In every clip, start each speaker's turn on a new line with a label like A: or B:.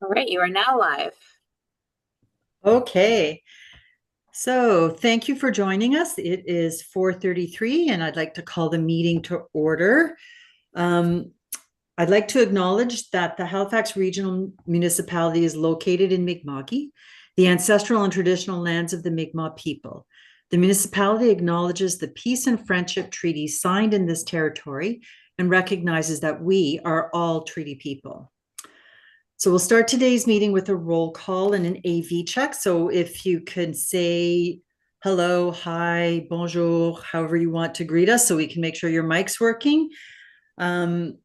A: All right, you are now live.
B: Okay, so thank you for joining us. It is 4:33, and I'd like to call the meeting to order. Um, I'd like to acknowledge that the Halifax Regional Municipality is located in Mi'kma'ki, the ancestral and traditional lands of the Mi'kmaq people. The municipality acknowledges the peace and friendship treaties signed in this territory and recognizes that we are all treaty people. So we'll start today's meeting with a roll call and an AV check. So if you could say hello, hi, bonjour, however you want to greet us, so we can make sure your mic's working. Um,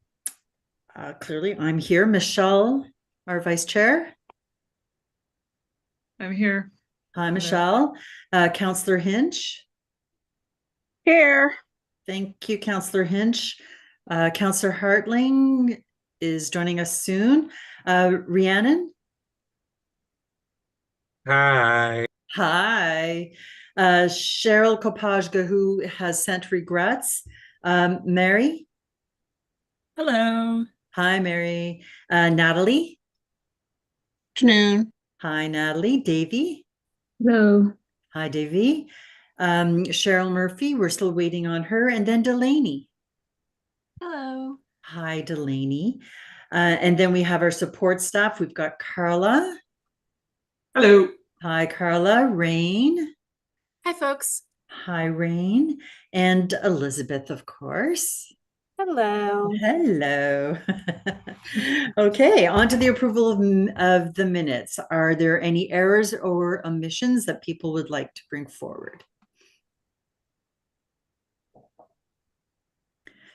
B: Clearly, I'm here. Michelle, our vice chair.
C: I'm here.
B: Hi, Michelle. Councillor Hinch.
A: Here.
B: Thank you, Councillor Hinch. Councillor Hartling is joining us soon. Rhiannon.
D: Hi.
B: Hi. Cheryl Kopajga, who has sent regrets. Mary.
C: Hello.
B: Hi, Mary. Natalie.
C: Afternoon.
B: Hi, Natalie. Davy.
C: Hello.
B: Hi, Davy. Cheryl Murphy, we're still waiting on her. And then Delaney.
C: Hello.
B: Hi, Delaney. And then we have our support staff. We've got Carla.
D: Hello.
B: Hi, Carla. Rain.
A: Hi, folks.
B: Hi, Rain. And Elizabeth, of course.
A: Hello.
B: Hello. Okay, on to the approval of the minutes. Are there any errors or omissions that people would like to bring forward?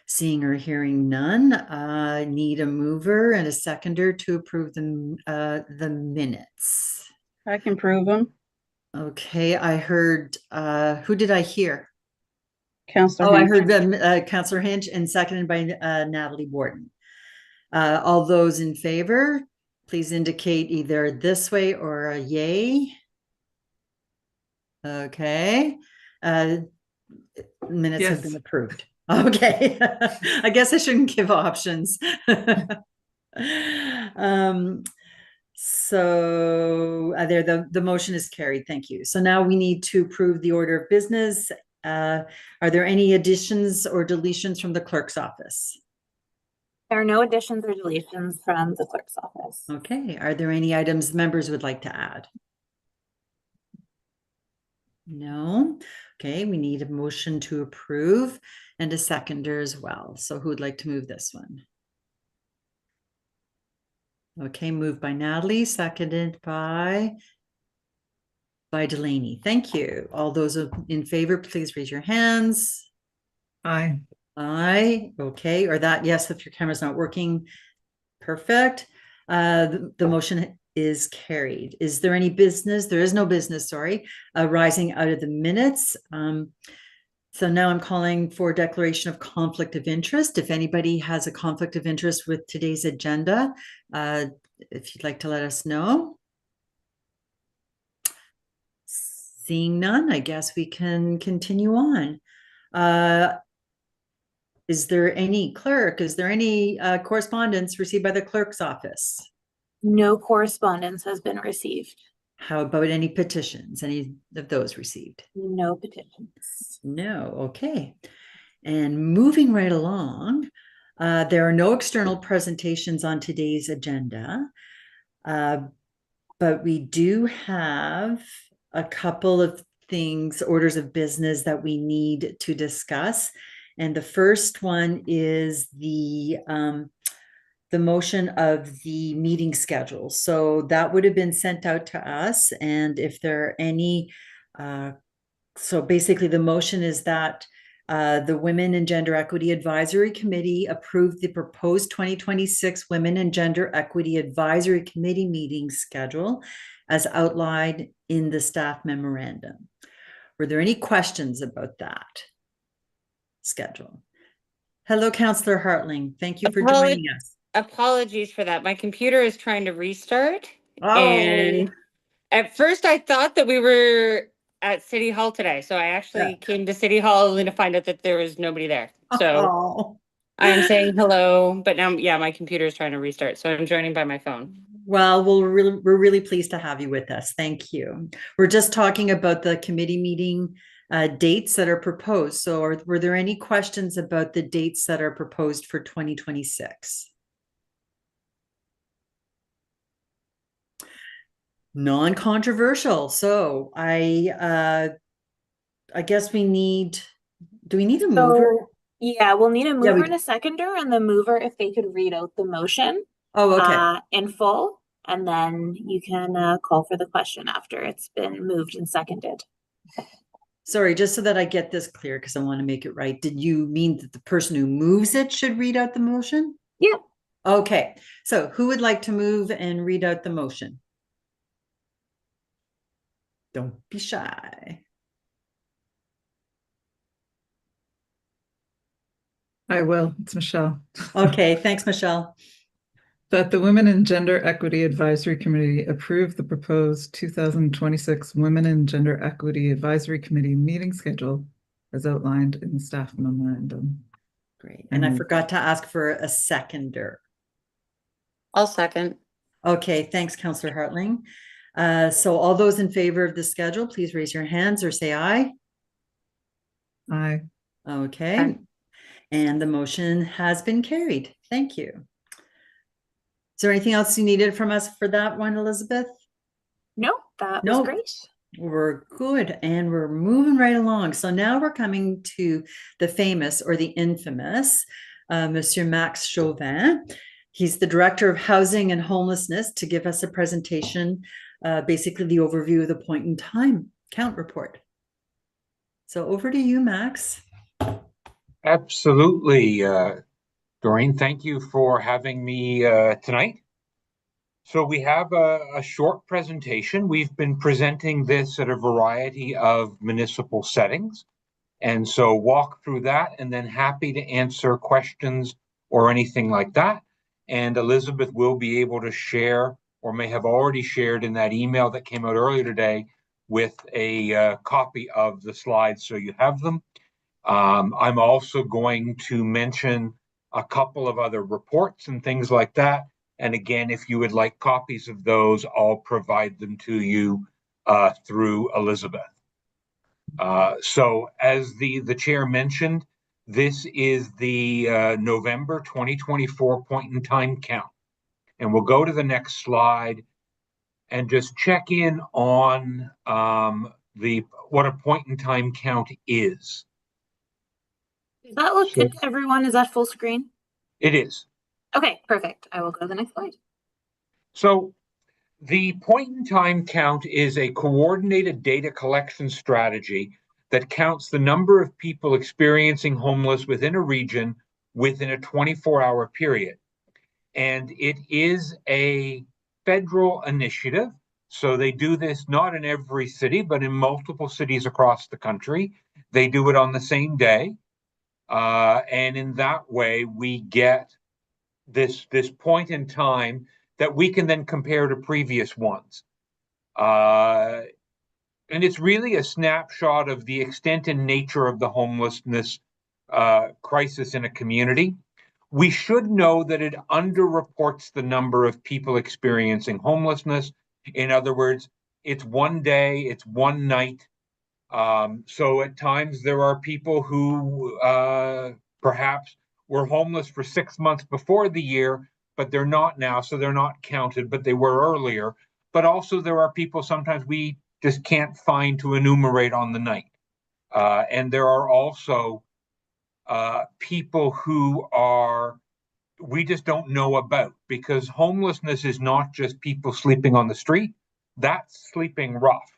B: Seeing or hearing none, need a mover and a seconder to approve the minutes.
A: I can prove them.
B: Okay, I heard, who did I hear?
A: Counselor
B: Oh, I
A: Hinch.
B: heard Councillor Hinch and seconded by Natalie Borden. All those in favor, please indicate either this way or a yay. Okay. Minutes have been approved. Okay. I guess I shouldn't give options. So there, the motion is carried. Thank you. So now we need to approve the order of business. Are there any additions or deletions from the clerk's office?
A: There are no additions or deletions from the clerk's office.
B: Okay. Are there any items members would like to add? No. Okay. We need a motion to approve and a seconder as well. So who would like to move this one? Okay. Moved by Natalie, seconded by Delaney. Thank you. All those in favor, please raise your hands.
C: Aye.
B: Aye. Okay. Or that, yes, if your camera's not working. Perfect. The motion is carried. Is there any business? There is no business, sorry, arising out of the minutes. So now I'm calling for declaration of conflict of interest. If anybody has a conflict of interest with today's agenda, if you'd like to let us know. Seeing none, I guess we can continue on. Is there any correspondence received by the clerk's office?
A: No correspondence has been received.
B: How about any petitions? Any of those received?
A: No petitions.
B: No. Okay. And moving right along, there are no external presentations on today's agenda, but we do have a couple of things, orders of business that we need to discuss. And the first one is the motion of the meeting schedule. So that would have been sent out to us. And if there are any, so basically the motion is that the Women and Gender Equity Advisory Committee approved the proposed 2026 Women and Gender Equity Advisory Committee meeting schedule as outlined in the staff memorandum. Were there any questions about that schedule? Hello, Councillor Hartling. Thank you for joining us.
E: Apologies for that. My computer is trying to restart.
B: Oh.
E: And at first I thought that we were at City Hall today. So I actually came to City Hall only to find out that there was nobody there. So I'm saying hello, but now, yeah, my computer is trying to restart. So I'm joining by my phone.
B: Well, we're really pleased to have you with us. Thank you. We're just talking about the committee meeting dates that are proposed. So were there any questions about the dates that are proposed for 2026? Non-controversial. So I guess do we need a mover?
A: So, yeah, we'll need a
B: Yeah,
A: mover and a seconder, and the mover, if they could read out the motion
B: Oh, okay.
A: in full, and then you can call for the question after it's been moved and seconded.
B: Sorry, just so that I get this clear, because I want to make it right. Did you mean that the person who moves it should read out the motion?
A: Yeah.
B: Okay, so who would like to move and read out the motion? Don't be shy.
C: I will. It's Michelle.
B: Okay, thanks, Michelle.
C: That the Women and Gender Equity Advisory Committee approve the proposed 2026 Women and Gender Equity Advisory Committee meeting schedule as outlined in the staff memorandum.
B: Great. And I
C: Mm.
B: forgot to ask for a seconder.
E: I'll second.
B: Okay, thanks, Councillor Hartling. So all those in favor of the schedule, please raise your hands or say aye.
C: Aye.
B: Okay.
E: Aye.
B: And the motion has been carried. Thank you. Is there anything else you needed from us for that one, Elizabeth?
A: No, that
B: No.
A: was great.
B: We're good and we're moving right along. So now we're coming to the famous or the infamous Monsieur Max Chauvin. He's the Director of Housing and Homelessness to give us a presentation, basically the overview of the point in time count report. So over to you, Max.
D: Absolutely, Doreen. Thank you for having me tonight. So we have a short presentation. We've been presenting this at a variety of municipal settings. And so walk through that and then happy to answer questions or anything like that. And Elizabeth will be able to share or may have already shared in that email that came out earlier today with a copy of the slides so you have them. I'm also going to mention a couple of other reports and things like that. And again, if you would like copies of those, I'll provide them to you through Elizabeth. So as the chair mentioned, this is the November 2024 point in time count. And we'll go to the next slide and just check in on what a point in time count is.
A: Does that look good to everyone? Is that full screen?
D: It is.
A: Okay, perfect. I will go to the next slide.
D: So the point in time count is a coordinated data collection strategy that counts the number of people experiencing homeless within a region within a 24-hour period. And it is a federal initiative. So they do this not in every city, but in multiple cities across the country. They do it on the same day. And in that way, we get this point in time that we can then compare to previous ones. And it's really a snapshot of the extent and nature of the homelessness crisis in a community. We should know that it underreports the number of people experiencing homelessness. In other words, it's one day, it's one night. So at times there are people who perhaps were homeless for 6 months before the year, but they're not now, so they're not counted, but they were earlier. But also there are people sometimes we just can't find to enumerate on the night. And there are also people who we just don't know about, because homelessness is not just people sleeping on the street. That's sleeping rough.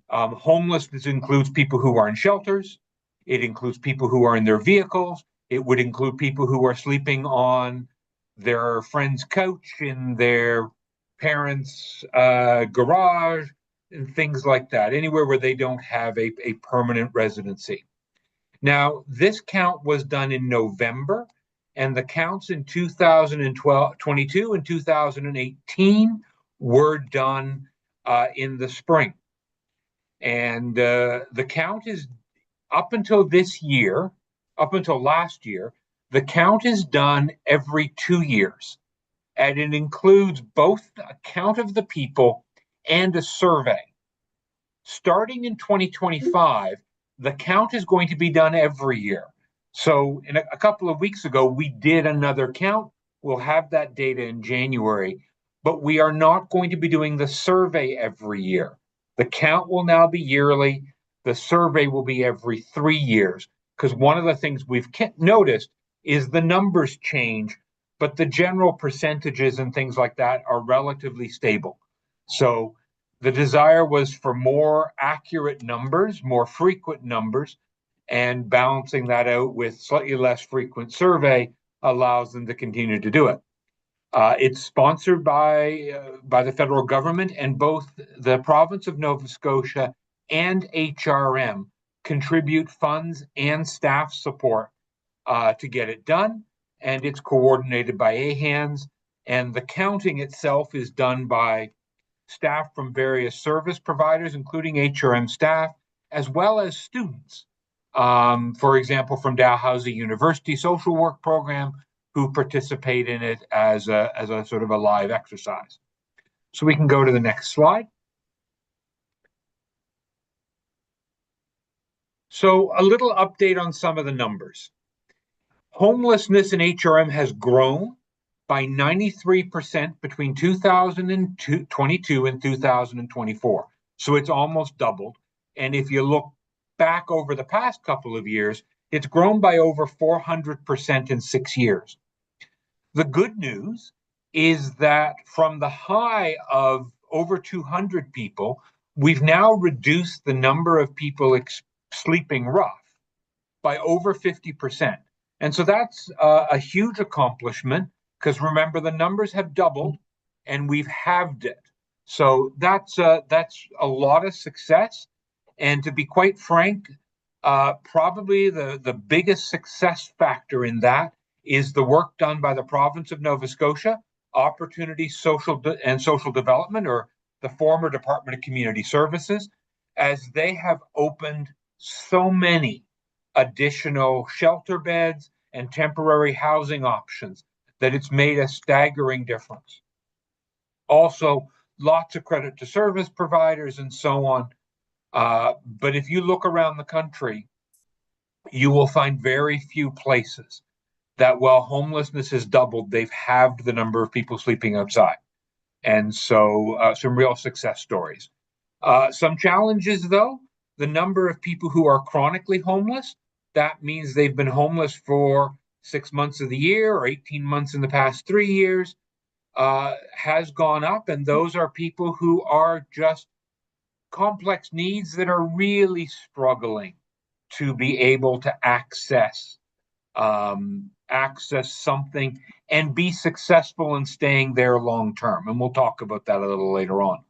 D: Homelessness includes people who are in shelters. It includes people who are in their vehicles. It would include people who are sleeping on their friend's couch in their parents' garage and things like that, anywhere where they don't have a permanent residency. Now, this count was done in November, and the counts in 2022 and 2018 were done in the spring. And the count is up until last year, the count is done every 2 years. and it includes both a count of the people and a survey. Starting in 2025, the count is going to be done every year. So in a couple of weeks ago, we did another count. We'll have that data in January, but we are not going to be doing the survey every year. The count will now be yearly. The survey will be every 3 years, because one of the things we've noticed is the numbers change, but the general percentages and things like that are relatively stable. So the desire was for more accurate numbers, more frequent numbers, and balancing that out with slightly less frequent survey allows them to continue to do it. It's sponsored by the federal government, and both the province of Nova Scotia and HRM contribute funds and staff support to get it done. And it's coordinated by AHANS, and the counting itself is done by staff from various service providers, including HRM staff, as well as students. For example, from Dalhousie University social work program, who participate in it as a sort of a live exercise. So we can go to the next slide. So a little update on some of the numbers. Homelessness in HRM has grown by 93% between 2022 and 2024. So it's almost doubled. And if you look back over the past couple of years, it's grown by over 400% in 6 years. The good news is that from the high of over 200 people, we've now reduced the number of people sleeping rough by over 50%. And so that's a huge accomplishment, because remember, the numbers have doubled and we've halved it. So that's a lot of success. And to be quite frank, probably the biggest success factor in that is the work done by the province of Nova Scotia, Opportunity Social Development, or the former Department of Community Services, as they have opened so many additional shelter beds and temporary housing options that it's made a staggering difference. Also, lots of credit to service providers and so on. But if you look around the country, you will find very few places that while homelessness has doubled, they've halved the number of people sleeping outside. And so some real success stories. Some challenges, though. The number of people who are chronically homeless, that means they've been homeless for 6 months of the year or 18 months in the past 3 years, has gone up. And those are people who are just complex needs that are really struggling to be able to access something and be successful in staying there long term. And we'll talk about that a little later on.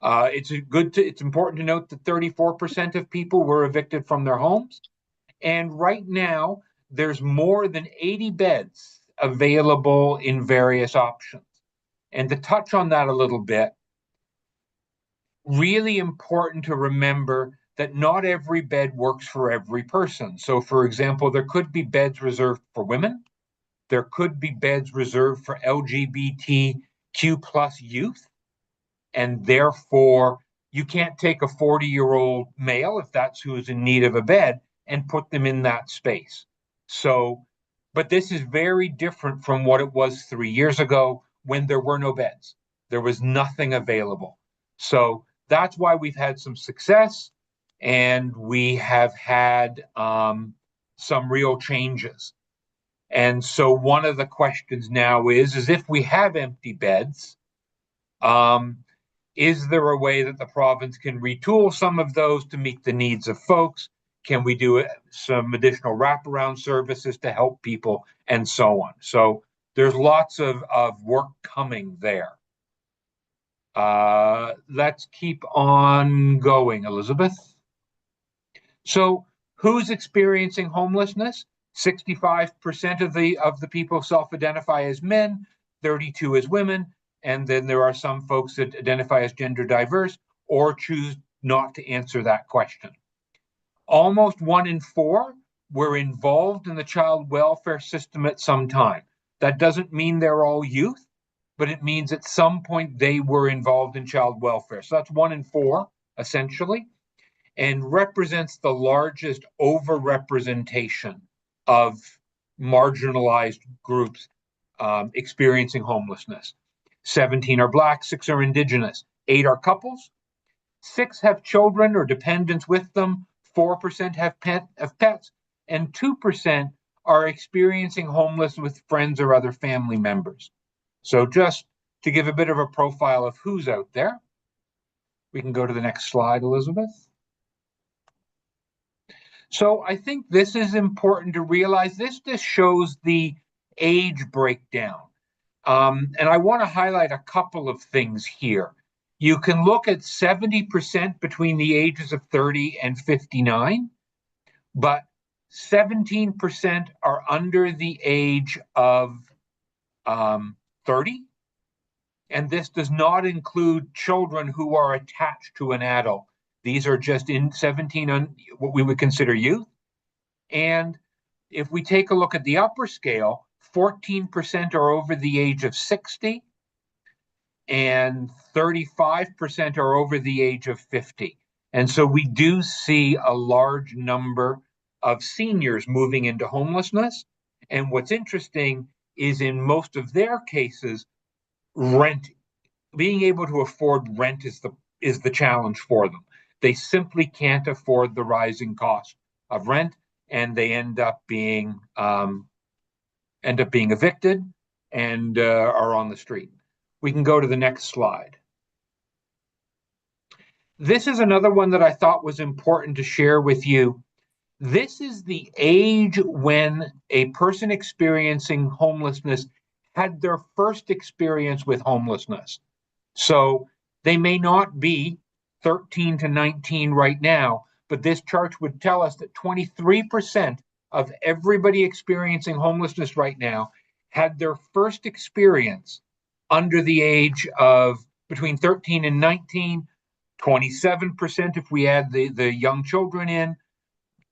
D: It's important to note that 34% of people were evicted from their homes. And right now, there's more than 80 beds available in various options. And to touch on that a little bit, really important to remember that not every bed works for every person. So, for example, there could be beds reserved for women. There could be beds reserved for LGBTQ plus youth. And therefore, you can't take a 40-year-old male, if that's who is in need of a bed, and put them in that space. So, but this is very different from what it was 3 years ago when there were no beds. There was nothing available. So that's why we've had some success, and we have had some real changes. And so one of the questions now is if we have empty beds, is there a way that the province can retool some of those to meet the needs of folks? Can we do some additional wraparound services to help people and so on? So there's lots of work coming there. Let's keep on going, Elizabeth. So who's experiencing homelessness? 65% of the people self-identify as men, 32 as women, and then there are some folks that identify as gender diverse or choose not to answer that question. Almost 1 in 4 were involved in the child welfare system at some time. That doesn't mean they're all youth, but it means at some point they were involved in child welfare. So that's 1 in 4, essentially, and represents the largest overrepresentation of marginalized groups experiencing homelessness. 17 are Black, 6 are Indigenous, 8 are couples, 6 have children or dependents with them, 4% have pets, and 2% are experiencing homelessness with friends or other family members. So just to give a bit of a profile of who's out there, we can go to the next slide, Elizabeth. So I think this is important to realize. This just shows the age breakdown. And I want to highlight a couple of things here. You can look at 70% between the ages of 30 and 59, but 17% are under the age of 30. And this does not include children who are attached to an adult. These are just in 17 what we would consider youth. And if we take a look at the upper scale, 14% are over the age of 60, and 35% are over the age of 50. And so we do see a large number of seniors moving into homelessness. And what's interesting is in most of their cases, rent, being able to afford rent is the challenge for them. They simply can't afford the rising cost of rent, and they end up being evicted and are on the street. We can go to the next slide. This is another one that I thought was important to share with you. This is the age when a person experiencing homelessness had their first experience with homelessness. So they may not be 13 to 19 right now, but this chart would tell us that 23% of everybody experiencing homelessness right now had their first experience under the age of between 13 and 19, 27% if we add the young children in,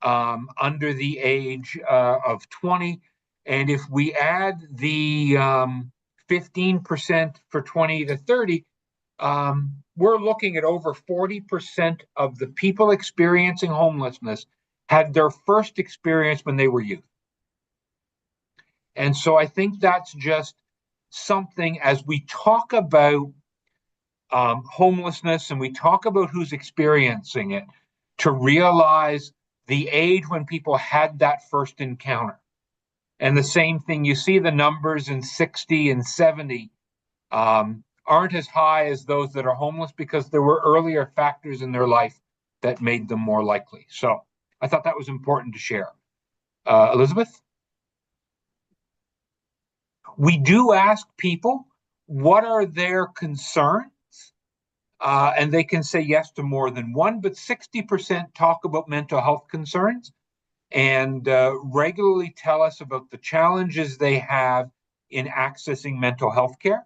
D: under the age of 20. And if we add the 15% for 20 to 30, we're looking at over 40% of the people experiencing homelessness had their first experience when they were youth. And so I think that's just something, as we talk about homelessness and we talk about who's experiencing it, to realize the age when people had that first encounter. And the same thing, you see the numbers in 60 and 70 aren't as high as those that are homeless because there were earlier factors in their life that made them more likely. So I thought that was important to share. Elizabeth? We do ask people, what are their concerns? And they can say yes to more than one, but 60% talk about mental health concerns and regularly tell us about the challenges they have in accessing mental health care.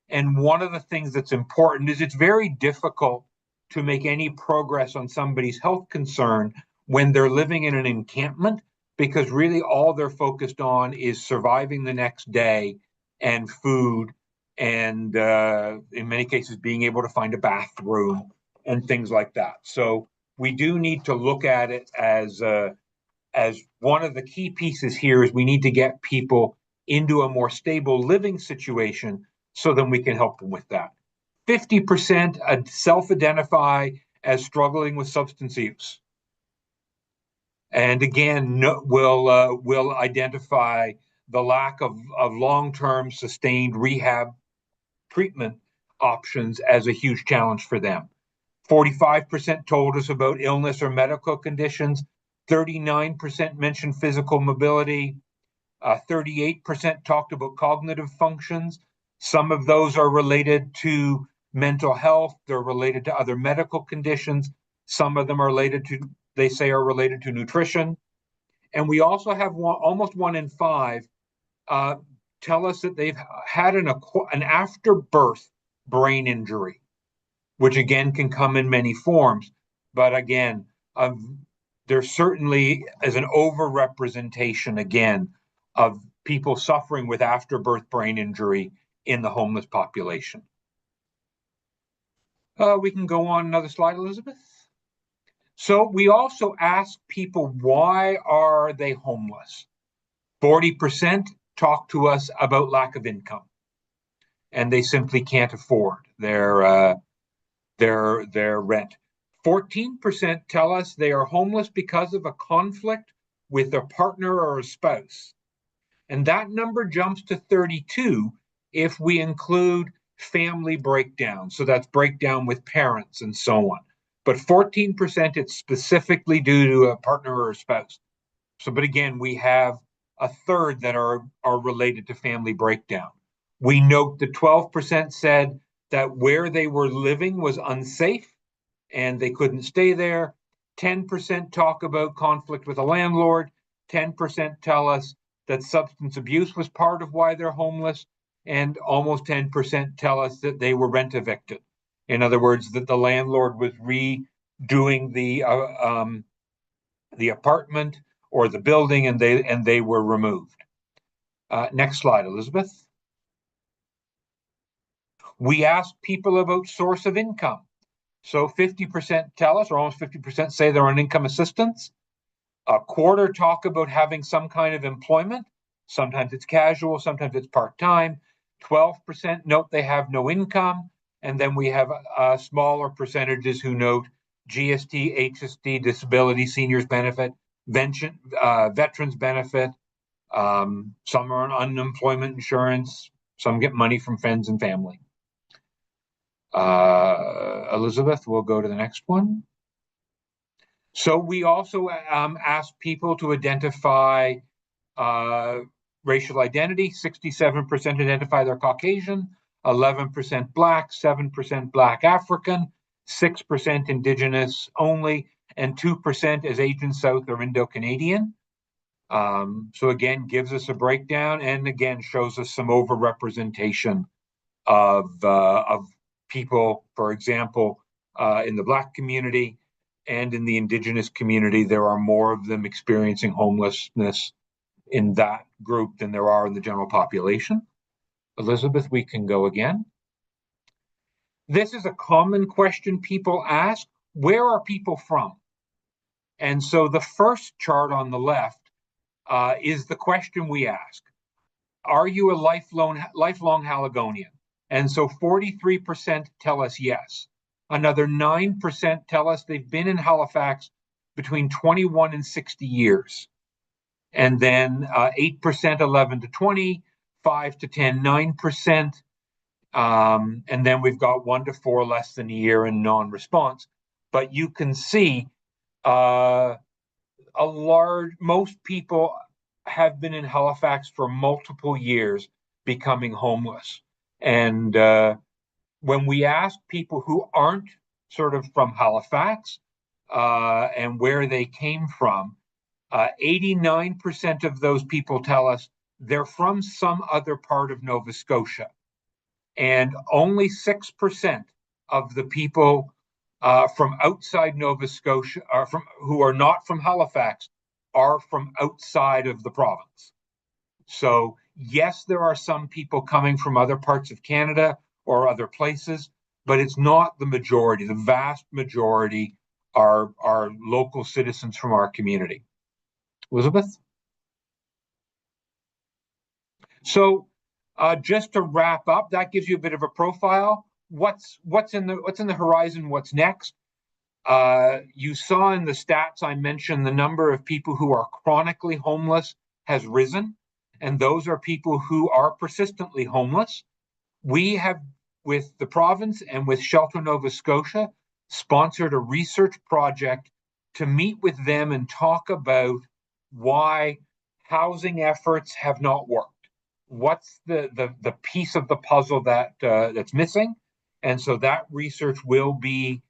D: And one of the things that's important is it's very difficult to make any progress on somebody's health concern when they're living in an encampment, because really all they're focused on is surviving the next day and food and in many cases being able to find a bathroom and things like that. So we do need to look at it as one of the key pieces here is we need to get people into a more stable living situation so then we can help them with that. 50% self-identify as struggling with substance use. And again, will identify the lack of long-term sustained rehab treatment options as a huge challenge for them. 45% told us about illness or medical conditions. 39% mentioned physical mobility. 38% talked about cognitive functions. Some of those are related to mental health. They're related to other medical conditions. Some of them are related to nutrition. And we also have almost 1 in 5 tell us that they've had an after birth brain injury, which again can come in many forms. But again, there certainly is an overrepresentation again of people suffering with after birth brain injury in the homeless population. We can go on another slide, Elizabeth. So we also ask people, why are they homeless? 40% talk to us about lack of income, and they simply can't afford their rent. 14% tell us they are homeless because of a conflict with their partner or a spouse. And that number jumps to 32 if we include family breakdown. So that's breakdown with parents and so on. But 14%, it's specifically due to a partner or a spouse. So, but again, we have a third that are related to family breakdown. We note that 12% said that where they were living was unsafe and they couldn't stay there. 10% talk about conflict with a landlord. 10% tell us that substance abuse was part of why they're homeless. And almost 10% tell us that they were rent evicted. In other words, that the landlord was redoing the apartment or the building, and they were removed. Next slide, Elizabeth. We asked people about source of income. So 50% tell us, or almost 50% say they're on income assistance. A quarter talk about having some kind of employment. Sometimes it's casual, sometimes it's part-time. 12% note they have no income. And then we have smaller percentages who note GST, HST, disability, seniors benefit, veterans benefit. Some are on unemployment insurance. Some get money from friends and family. Elizabeth, we'll go to the next one. So we also asked people to identify racial identity. 67% identify they're Caucasian, 11% Black, 7% Black African, 6% Indigenous only, and 2% as Asian South or Indo-Canadian. So again, gives us a breakdown, and again shows us some overrepresentation of people. For example, in the Black community and in the Indigenous community, there are more of them experiencing homelessness in that group than there are in the general population. Elizabeth, we can go again. This is a common question people ask: where are people from? And so the first chart on the left is the question we ask: are you a lifelong Haligonian? And so 43% tell us yes. Another 9% tell us they've been in Halifax between 21 and 60 years. And then 8%, 11 to 20, 5 to 10, 9%. And then we've got 1 to 4, less than a year in non-response. But you can see most people have been in Halifax for multiple years, becoming homeless. And when we ask people who aren't sort of from Halifax and where they came from, 89% of those people tell us they're from some other part of Nova Scotia. And only 6% of the people from outside Nova Scotia, who are not from Halifax, are from outside of the province. So yes, there are some people coming from other parts of Canada or other places, but it's not the majority. The vast majority are local citizens from our community. Elizabeth? So just to wrap up, that gives you a bit of a profile. What's in the horizon? What's next? You saw in the stats I mentioned the number of people who are chronically homeless has risen, and those are people who are persistently homeless. We have, with the province and with Shelter Nova Scotia, sponsored a research project to meet with them and talk about why housing efforts have not worked. What's the piece of the puzzle that's missing? And so that research will be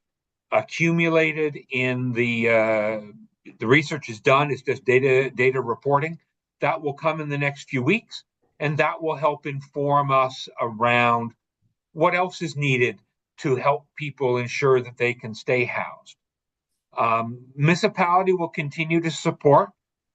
D: accumulated in the research is done. It's just data reporting. That will come in the next few weeks, and that will help inform us around what else is needed to help people ensure that they can stay housed. Municipality will continue to support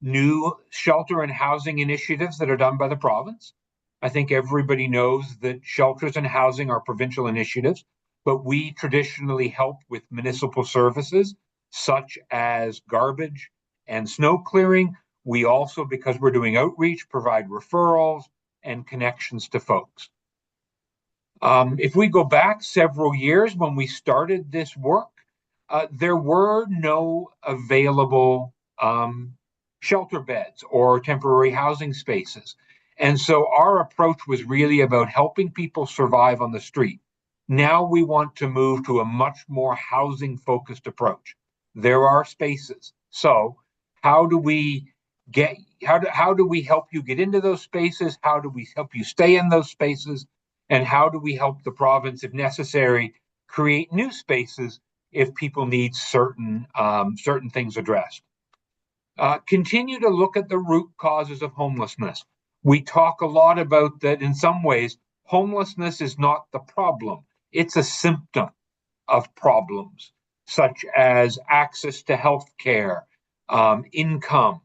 D: new shelter and housing initiatives that are done by the province. I think everybody knows that shelters and housing are provincial initiatives, but we traditionally help with municipal services such as garbage and snow clearing. We also, because we're doing outreach, provide referrals and connections to folks. If we go back several years when we started this work, there were no available shelter beds or temporary housing spaces. And so our approach was really about helping people survive on the street. Now we want to move to a much more housing focused approach. There are spaces. So how do we help you get into those spaces? How do we help you stay in those spaces? And how do we help the province, if necessary, create new spaces if people need certain things addressed? Continue to look at the root causes of homelessness. We talk a lot about that. In some ways, homelessness is not the problem. It's a symptom of problems such as access to health care, income,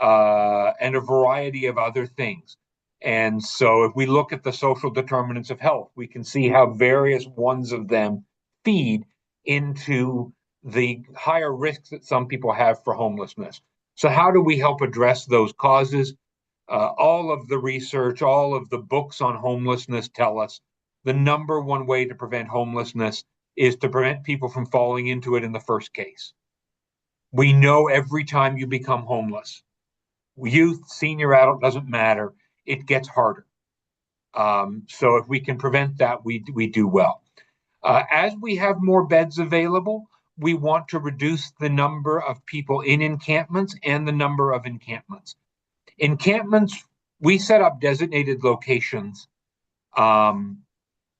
D: and a variety of other things. And so if we look at the social determinants of health, we can see how various ones of them feed into the higher risks that some people have for homelessness. So how do we help address those causes? All of the research, all of the books on homelessness tell us the number one way to prevent homelessness is to prevent people from falling into it in the first case. We know every time you become homeless, youth, senior, adult, doesn't matter, it gets harder. So if we can prevent that, we do well. As we have more beds available, we want to reduce the number of people in encampments and the number of encampments. Encampments, we set up designated locations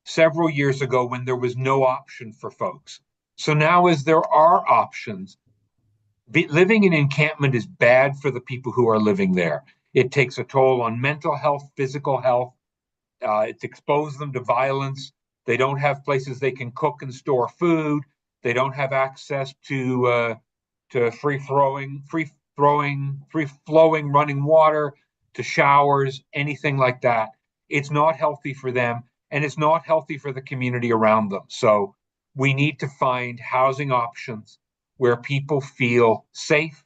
D: several years ago when there was no option for folks. So now as there are options, living in encampment is bad for the people who are living there. It takes a toll on mental health, physical health. It's exposed them to violence. They don't have places they can cook and store food. They don't have access to free-flowing running water, to showers, anything like that. It's not healthy for them, and it's not healthy for the community around them. So we need to find housing options where people feel safe,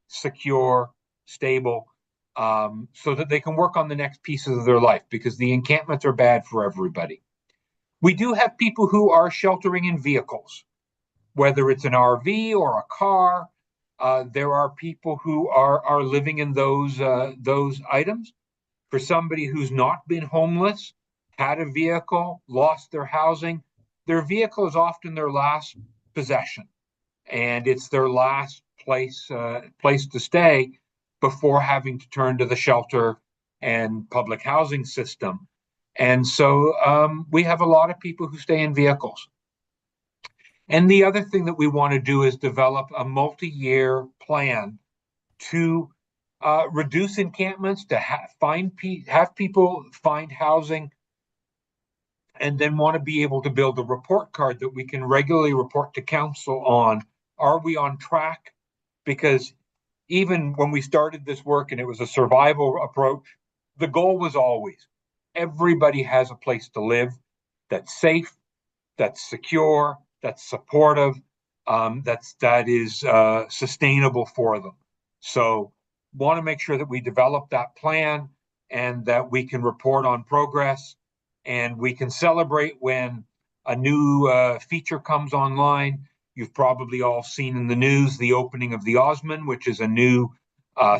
D: secure, stable, so that they can work on the next pieces of their life, because the encampments are bad for everybody. We do have people who are sheltering in vehicles, whether it's an RV or a car. There are people who are living in those items. For somebody who's not been homeless, had a vehicle, lost their housing, their vehicle is often their last possession, and it's their last place to stay before having to turn to the shelter and public housing system. And so we have a lot of people who stay in vehicles. And the other thing that we want to do is develop a multi-year plan to reduce encampments, to have people find housing, and then want to be able to build a report card that we can regularly report to council on. Are we on track? Because even when we started this work and it was a survival approach, the goal was always everybody has a place to live that's safe, that's secure, that's supportive, that is sustainable for them. So want to make sure that we develop that plan and that we can report on progress, and we can celebrate when a new feature comes online. You've probably all seen in the news the opening of the Osmond, which is a new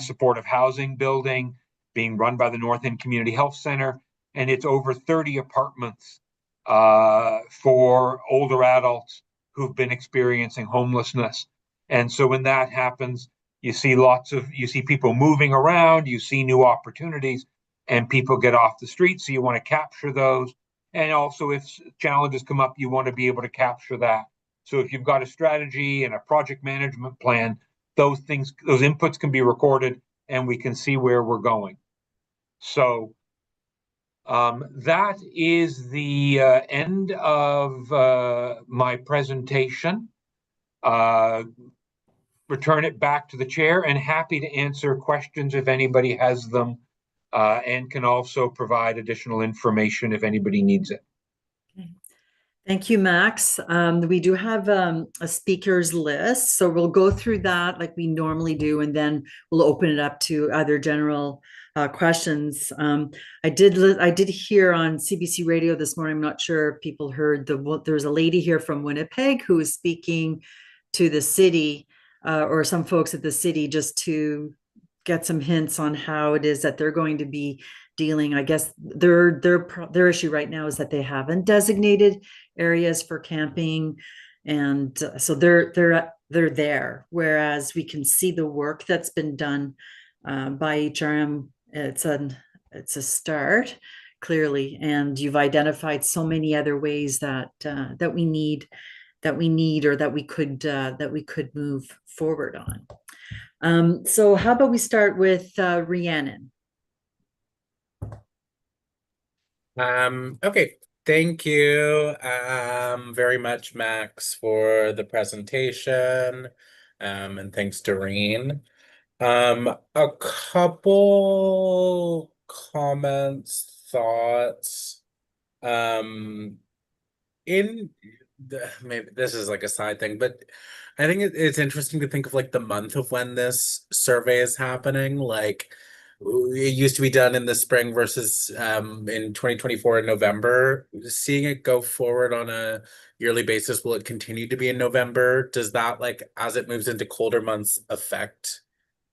D: supportive housing building being run by the North End Community Health Center. And it's over 30 apartments for older adults who've been experiencing homelessness. And so when that happens, you see people moving around, you see new opportunities, and people get off the street. So you want to capture those. And also if challenges come up, you want to be able to capture that. So if you've got a strategy and a project management plan, those inputs can be recorded and we can see where we're going. So that is the end of my presentation. Return it back to the chair, and happy to answer questions if anybody has them and can also provide additional information if anybody needs it.
B: Thank you, Max. We do have a speakers list, so we'll go through that like we normally do, and then we'll open it up to other general questions. I did hear on CBC Radio this morning. I'm not sure if people heard there's a lady here from Winnipeg who is speaking to the city or some folks at the city just to get some hints on how it is that they're going to be dealing. I guess their issue right now is that they haven't designated areas for camping, and so they're there. Whereas we can see the work that's been done by HRM. It's a start clearly, and you've identified so many other ways that we need or that we could move forward on. So how about we start with Rhiannon?
F: Okay, thank you very much, Max, for the presentation. And thanks, Doreen. A couple comments, thoughts. Maybe this is like a side thing, but I think it's interesting to think of like the month of when this survey is happening. Like it used to be done in the spring versus in 2024 in November. Seeing it go forward on a yearly basis, will it continue to be in November? Does that, like, as it moves into colder months, affect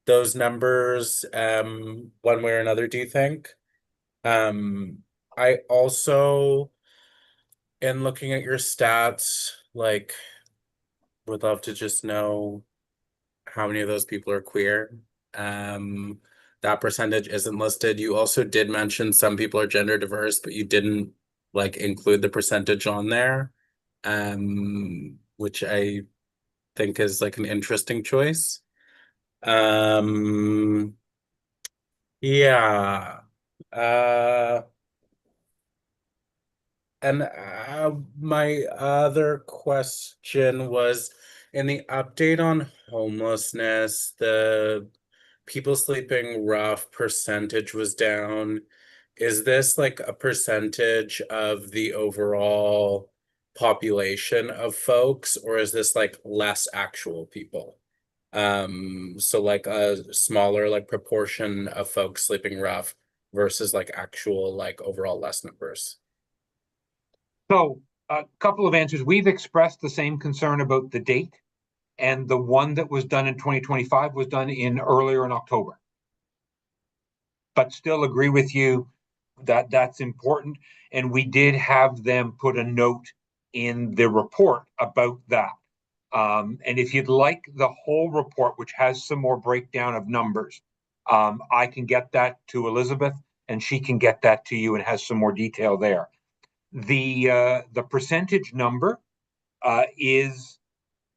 F: those numbers one way or another, do you think? I also, in looking at your stats, like, would love to just know how many of those people are queer. That percentage isn't listed. You also did mention some people are gender diverse, but you didn't like include the percentage on there, which I think is like an interesting choice. Yeah. And my other question was, in the update on homelessness, the people sleeping rough percentage was down. Is this like a percentage of the overall population of folks, or is this like less actual people? So like a smaller like proportion of folks sleeping rough versus like actual like overall less numbers.
D: So a couple of answers. We've expressed the same concern about the date, and the one that was done in 2025 was done earlier in October. But still agree with you that that's important, and we did have them put a note in the report about that. And if you'd like the whole report, which has some more breakdown of numbers, I can get that to Elizabeth, and she can get that to you and has some more detail there. The percentage number is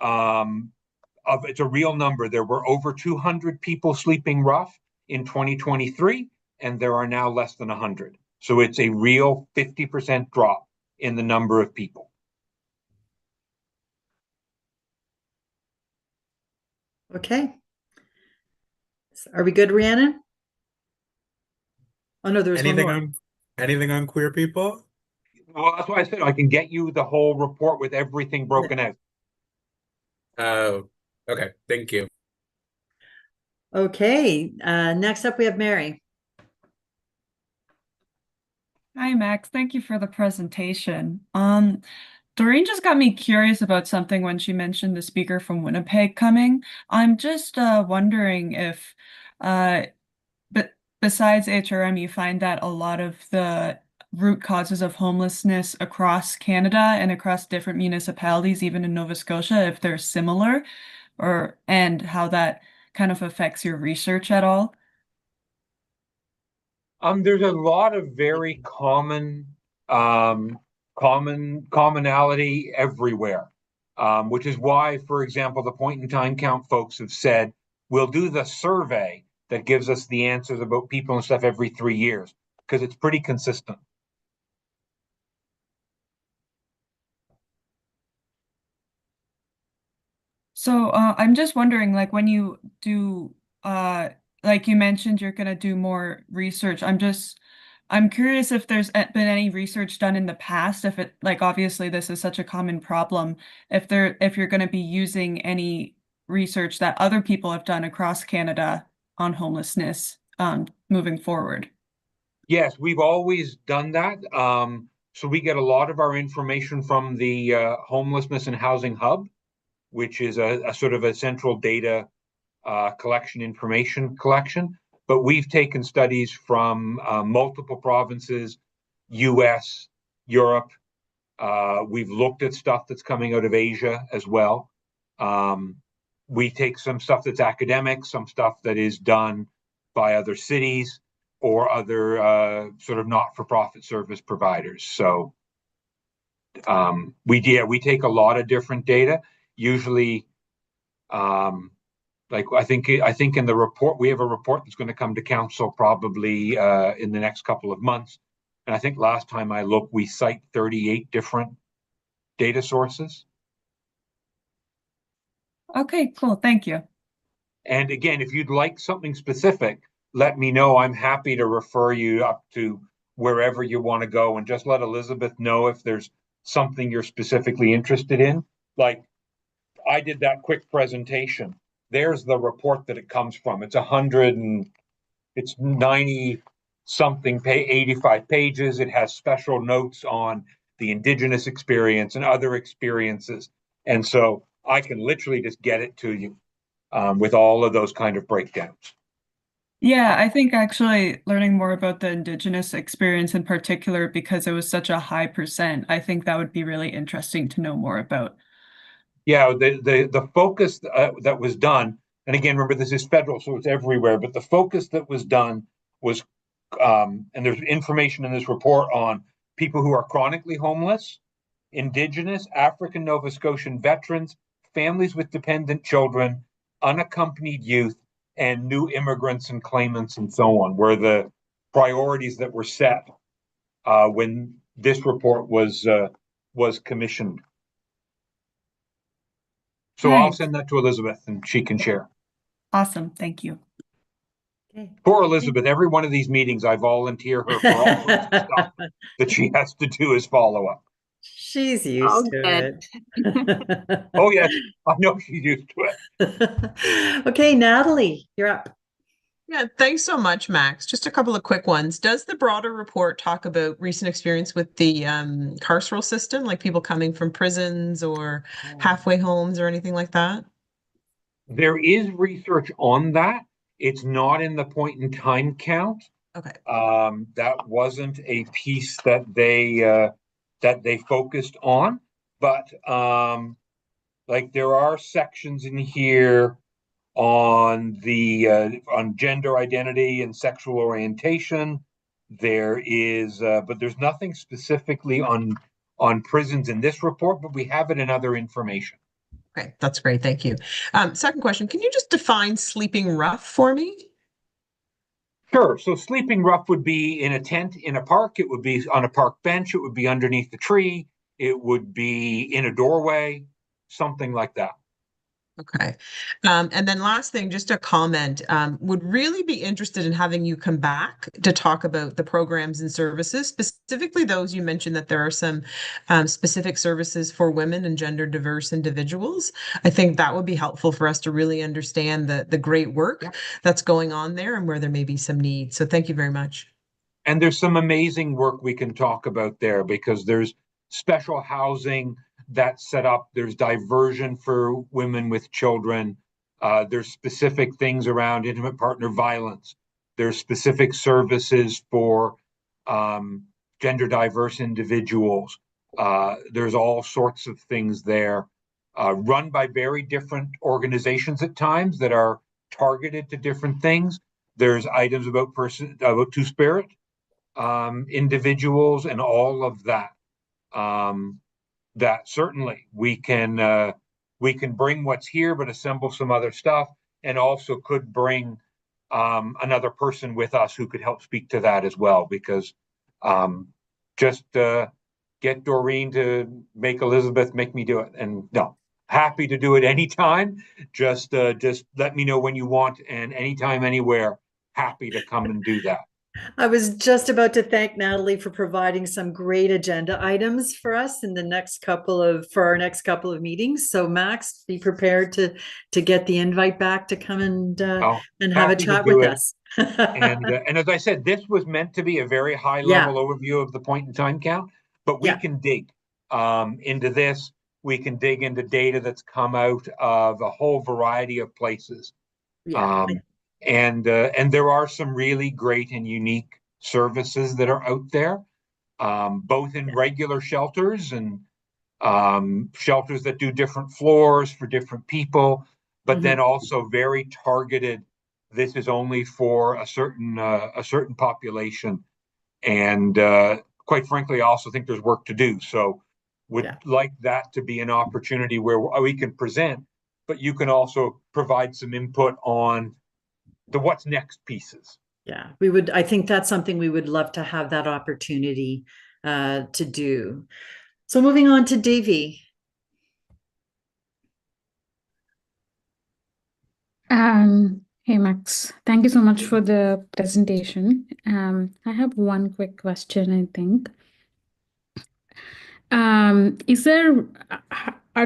D: it's a real number. There were over 200 people sleeping rough in 2023, and there are now less than 100. So it's a real 50% drop in the number of people.
B: Okay. Are we good, Rhiannon? Oh no, there's
F: anything
B: one more.
F: Anything on queer people?
D: Well, that's why I said I can get you the whole report with everything broken out.
F: Oh, okay. Thank you.
B: Okay. Next up, we have Mary.
G: Hi, Max. Thank you for the presentation. Doreen just got me curious about something when she mentioned the speaker from Winnipeg coming. I'm just wondering if, but besides HRM, you find that a lot of the root causes of homelessness across Canada and across different municipalities, even in Nova Scotia, if they're similar, and how that kind of affects your research at all?
D: There's a lot of very commonality everywhere, which is why, for example, the point in time count folks have said, we'll do the survey that gives us the answers about people and stuff every 3 years, because it's pretty consistent.
G: So I'm just wondering, like when you do like you mentioned, you're going to do more research. I'm curious if there's been any research done in the past, if it, like, obviously this is such a common problem, if you're going to be using any research that other people have done across Canada on homelessness, moving forward.
D: Yes, we've always done that. So we get a lot of our information from the Homelessness and Housing Hub, which is a sort of a central data collection, information collection. But we've taken studies from multiple provinces, US, Europe. We've looked at stuff that's coming out of Asia as well. We take some stuff that's academic, some stuff that is done by other cities or other sort of not-for-profit service providers. So we take a lot of different data. Usually, like I think in the report, we have a report that's going to come to council probably in the next couple of months. And I think last time I looked, we cite 38 different data sources.
G: Okay, cool. Thank you.
D: And again, if you'd like something specific, let me know. I'm happy to refer you up to wherever you want to go, and just let Elizabeth know if there's something you're specifically interested in. Like I did that quick presentation. There's the report that it comes from. It's 90 something, 85 pages. It has special notes on the Indigenous experience and other experiences. And so I can literally just get it to you with all of those kind of breakdowns.
G: Yeah, I think actually learning more about the Indigenous experience in particular, because it was such a high percent, I think that would be really interesting to know more about.
D: Yeah, the focus that was done, and again, remember this is federal, so it's everywhere, but the focus that was done was, and there's information in this report on people who are chronically homeless, Indigenous, African Nova Scotian veterans, families with dependent children, unaccompanied youth, and new immigrants and claimants and so on, were the priorities that were set when this report was commissioned. So I'll
G: Nice.
D: send that to Elizabeth and she can share.
G: Awesome. Thank you.
B: Okay.
D: Poor Elizabeth, every one of these meetings, I volunteer her for all sorts of stuff that she has to do as follow-up.
B: She's
A: All
B: used to
A: good.
B: it.
D: Oh, yes, I know she's used to it.
B: Okay, Natalie, you're up.
H: Yeah, thanks so much, Max. Just a couple of quick ones. Does the broader report talk about recent experience with the carceral system, like people coming from prisons or halfway homes or anything like that?
D: There is research on that. It's not in the point in time count.
H: Okay.
D: That wasn't a piece that they focused on, but like there are sections in here on the on gender identity and sexual orientation. There is, but there's nothing specifically on prisons in this report, but we have it in other information.
H: Okay, that's great. Thank you. Second question, can you just define sleeping rough for me?
D: Sure. So sleeping rough would be in a tent in a park. It would be on a park bench. It would be underneath the tree. It would be in a doorway, something like that.
H: Okay. And then last thing, just a comment, would really be interested in having you come back to talk about the programs and services, specifically those you mentioned that there are some specific services for women and gender diverse individuals. I think that would be helpful for us to really understand the great work that's going on there and where there may be some needs. So thank you very much.
D: And there's some amazing work we can talk about there because there's special housing that's set up. There's diversion for women with children. There's specific things around intimate partner violence. There's specific services for gender diverse individuals. There's all sorts of things there, run by very different organizations at times that are targeted to different things. There's items about Two-Spirit individuals and all of that. That certainly we can bring what's here, but assemble some other stuff, and also could bring another person with us who could help speak to that as well. Because just get Doreen to make Elizabeth make me do it, and no, happy to do it anytime. Just let me know when you want, and anytime, anywhere, happy to come and do that.
B: I was just about to thank Natalie for providing some great agenda items for us in the for our next couple of meetings. So Max, be prepared to get the invite back to come and have a
D: Happy to
B: chat
D: do
B: with
D: it.
B: us.
D: And as I said, this was meant to be a very high
B: Yeah.
D: level overview of the point in time count, but we
B: Yeah.
D: can dig into this. We can dig into data that's come out of a whole variety of places.
B: Yeah.
D: And there are some really great and unique services that are out there, both in regular shelters and shelters that do different floors for different people, but then also very targeted. This is only for a certain population, and quite frankly, I also think there's work to do. So, would like that to be an opportunity where we can present, but you can also provide some input on the what's next pieces.
B: Yeah, I think that's something we would love to have that opportunity to do. So moving on to Davy.
I: Hey Max, thank you so much for the presentation. I have one quick question, I think. Are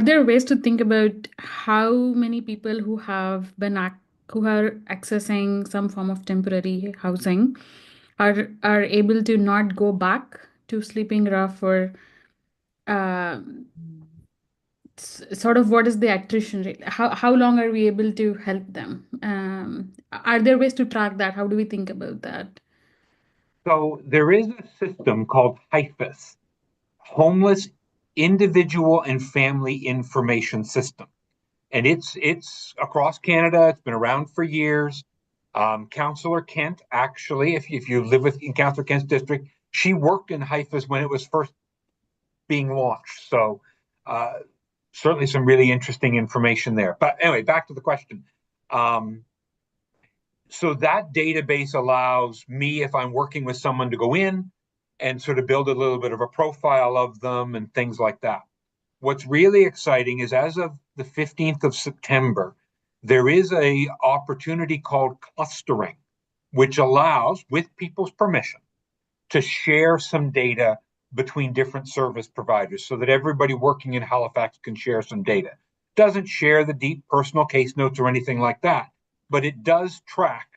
I: there ways to think about how many people who have been who are accessing some form of temporary housing are able to not go back to sleeping rough, or sort of what is the attrition rate? How long are we able to help them? Are there ways to track that? How do we think about that?
D: So there is a system called HIFIS, Homeless Individual and Family Information System. And it's across Canada. It's been around for years. Councillor Kent, actually, if you live in Councillor Kent's district, she worked in HIFIS when it was first being launched. So certainly some really interesting information there. But anyway, back to the question. So that database allows me, if I'm working with someone, to go in and sort of build a little bit of a profile of them and things like that. What's really exciting is as of the 15th of September, there is an opportunity called clustering, which allows, with people's permission, to share some data between different service providers so that everybody working in Halifax can share some data. Doesn't share the deep personal case notes or anything like that, but it does track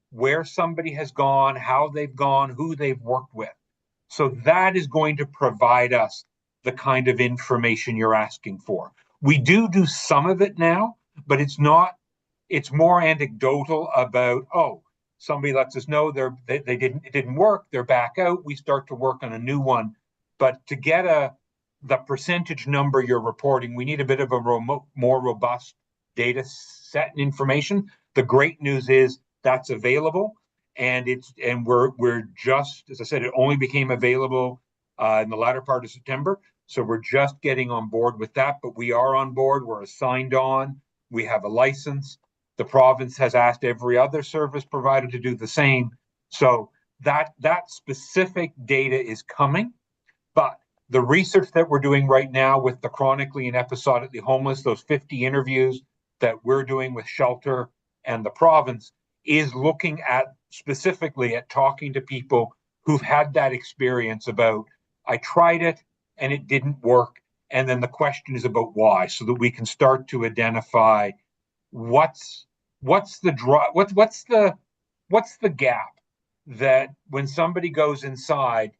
D: where somebody has gone, how they've gone, who they've worked with. So that is going to provide us the kind of information you're asking for. We do some of it now, but it's more anecdotal about, somebody lets us know it didn't work, they're back out, we start to work on a new one. But to get the percentage number you're reporting, we need a bit of a more robust data set and information. The great news is that's available, and we're just, as I said, it only became available in the latter part of September. So we're just getting on board with that, but we are on board. We're assigned on. We have a license. The province has asked every other service provider to do the same. So that specific data is coming, but the research that we're doing right now with the chronically and episodically homeless, those 50 interviews that we're doing with Shelter and the province, is looking at specifically at talking to people who've had that experience about, I tried it and it didn't work. And then the question is about why, so that we can start to identify what's the gap that when somebody goes inside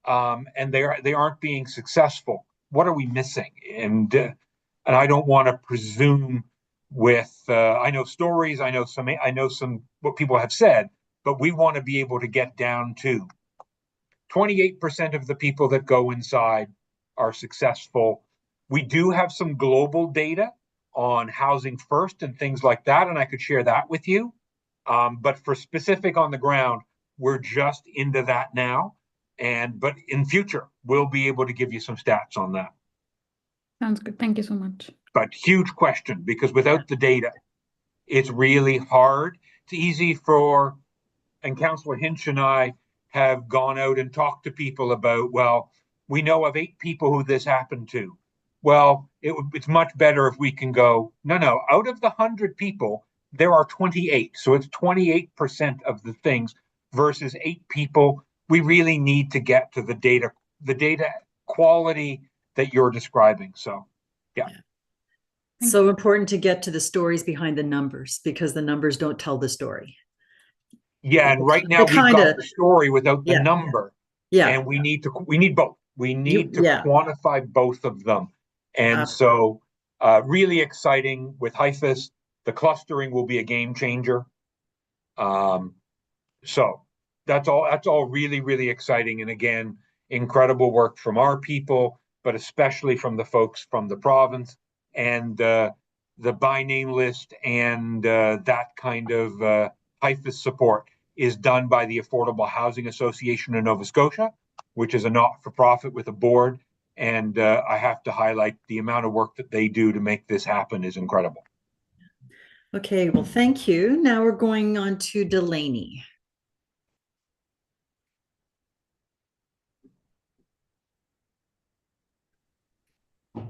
D: and they aren't being successful, what are we missing? And I don't want to presume with I know stories, I know some what people have said, but we want to be able to get down to 28% of the people that go inside are successful. We do have some global data on housing first and things like that, and I could share that with you. But for specific on the ground, we're just into that now. But in future, we'll be able to give you some stats on that.
I: Sounds good. Thank you so much.
D: But huge question, because without the data, it's really hard. It's easy and Councillor Hinch and I have gone out and talked to people about, well, we know of 8 people who this happened to. well, it's much better if we can go, no, out of the 100 people, there are 28. So it's 28% of the things versus 8 people. We really need to get to the data quality that you're describing. So, yeah.
B: So important to get to the stories behind the numbers, because the numbers don't tell the story.
D: Yeah, and right now we've got the story without the number.
B: Yeah.
D: And we need both. We need to
B: yeah.
D: quantify both of them. And so really exciting with HIFIS. The clustering will be a game changer. So that's all really, really exciting. And again, incredible work from our people, but especially from the folks from the province and the by name list and that kind of HIFIS support is done by the Affordable Housing Association of Nova Scotia, which is a not-for-profit with a board. And I have to highlight the amount of work that they do to make this happen is incredible.
B: Okay, well, thank you. Now we're going on to Delaney.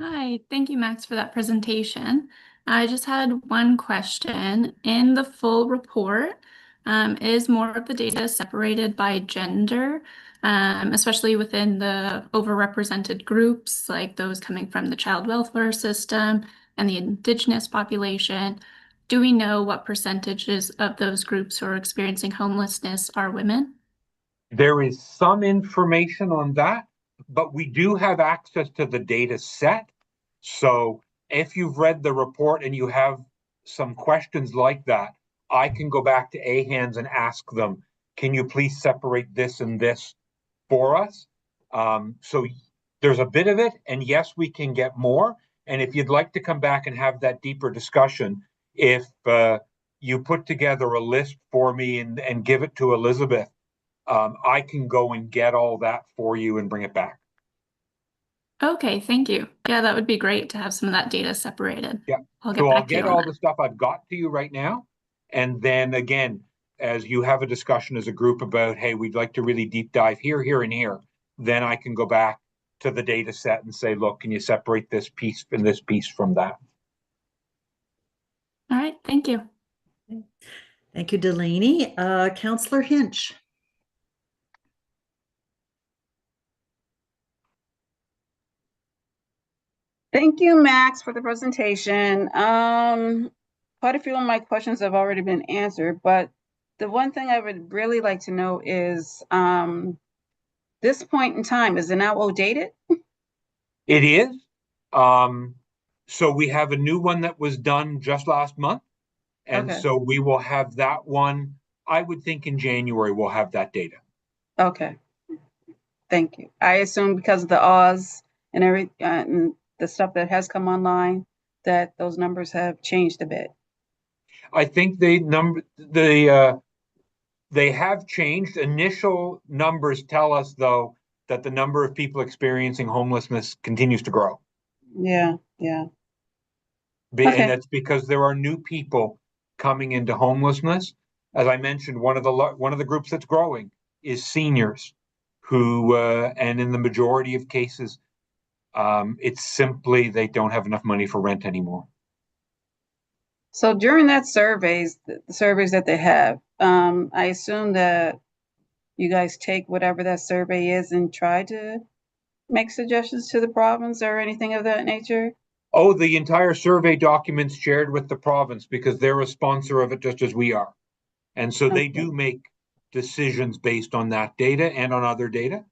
J: Hi, thank you, Max, for that presentation. I just had one question. In the full report, is more of the data separated by gender, especially within the overrepresented groups, like those coming from the child welfare system and the Indigenous population? Do we know what percentages of those groups who are experiencing homelessness are women?
D: There is some information on that, but we do have access to the data set. So if you've read the report and you have some questions like that, I can go back to AHANS and ask them, can you please separate this and this for us? So there's a bit of it, and yes, we can get more. And if you'd like to come back and have that deeper discussion, if you put together a list for me and give it to Elizabeth, I can go and get all that for you and bring it back.
J: Okay, thank you. Yeah, that would be great to have some of that data separated.
D: Yeah.
J: I'll get
D: all the stuff I've got to you right now. And then again, as you have a discussion as a group about, hey, we'd like to really deep dive here, here, and here, then I can go back to the data set and say, look, can you separate this piece and this piece from that?
J: All right, thank you.
B: Thank you, Delaney. Councillor Hinch.
K: Thank you, Max, for the presentation. Quite a few of my questions have already been answered, but the one thing I would really like to know is this point in time, is it now outdated?
D: It is. So we have a new one that was done just last month. And so we will have that one, I would think in January, we'll have that data.
K: Okay. Thank you. I assume because of the Oz and and the stuff that has come online, that those numbers have changed a bit.
D: I think they have changed. Initial numbers tell us, though, that the number of people experiencing homelessness continues to grow.
K: Yeah.
D: And that's because there are new people coming into homelessness. As I mentioned, one of the groups that's growing is seniors, who and in the majority of cases, it's simply they don't have enough money for rent anymore.
K: So during that the surveys that they have, I assume that you guys take whatever that survey is and try to make suggestions to the province or anything of that nature?
D: Oh, the entire survey document's shared with the province because they're a sponsor of it just as we are. And so they do make decisions based on that data and on other data.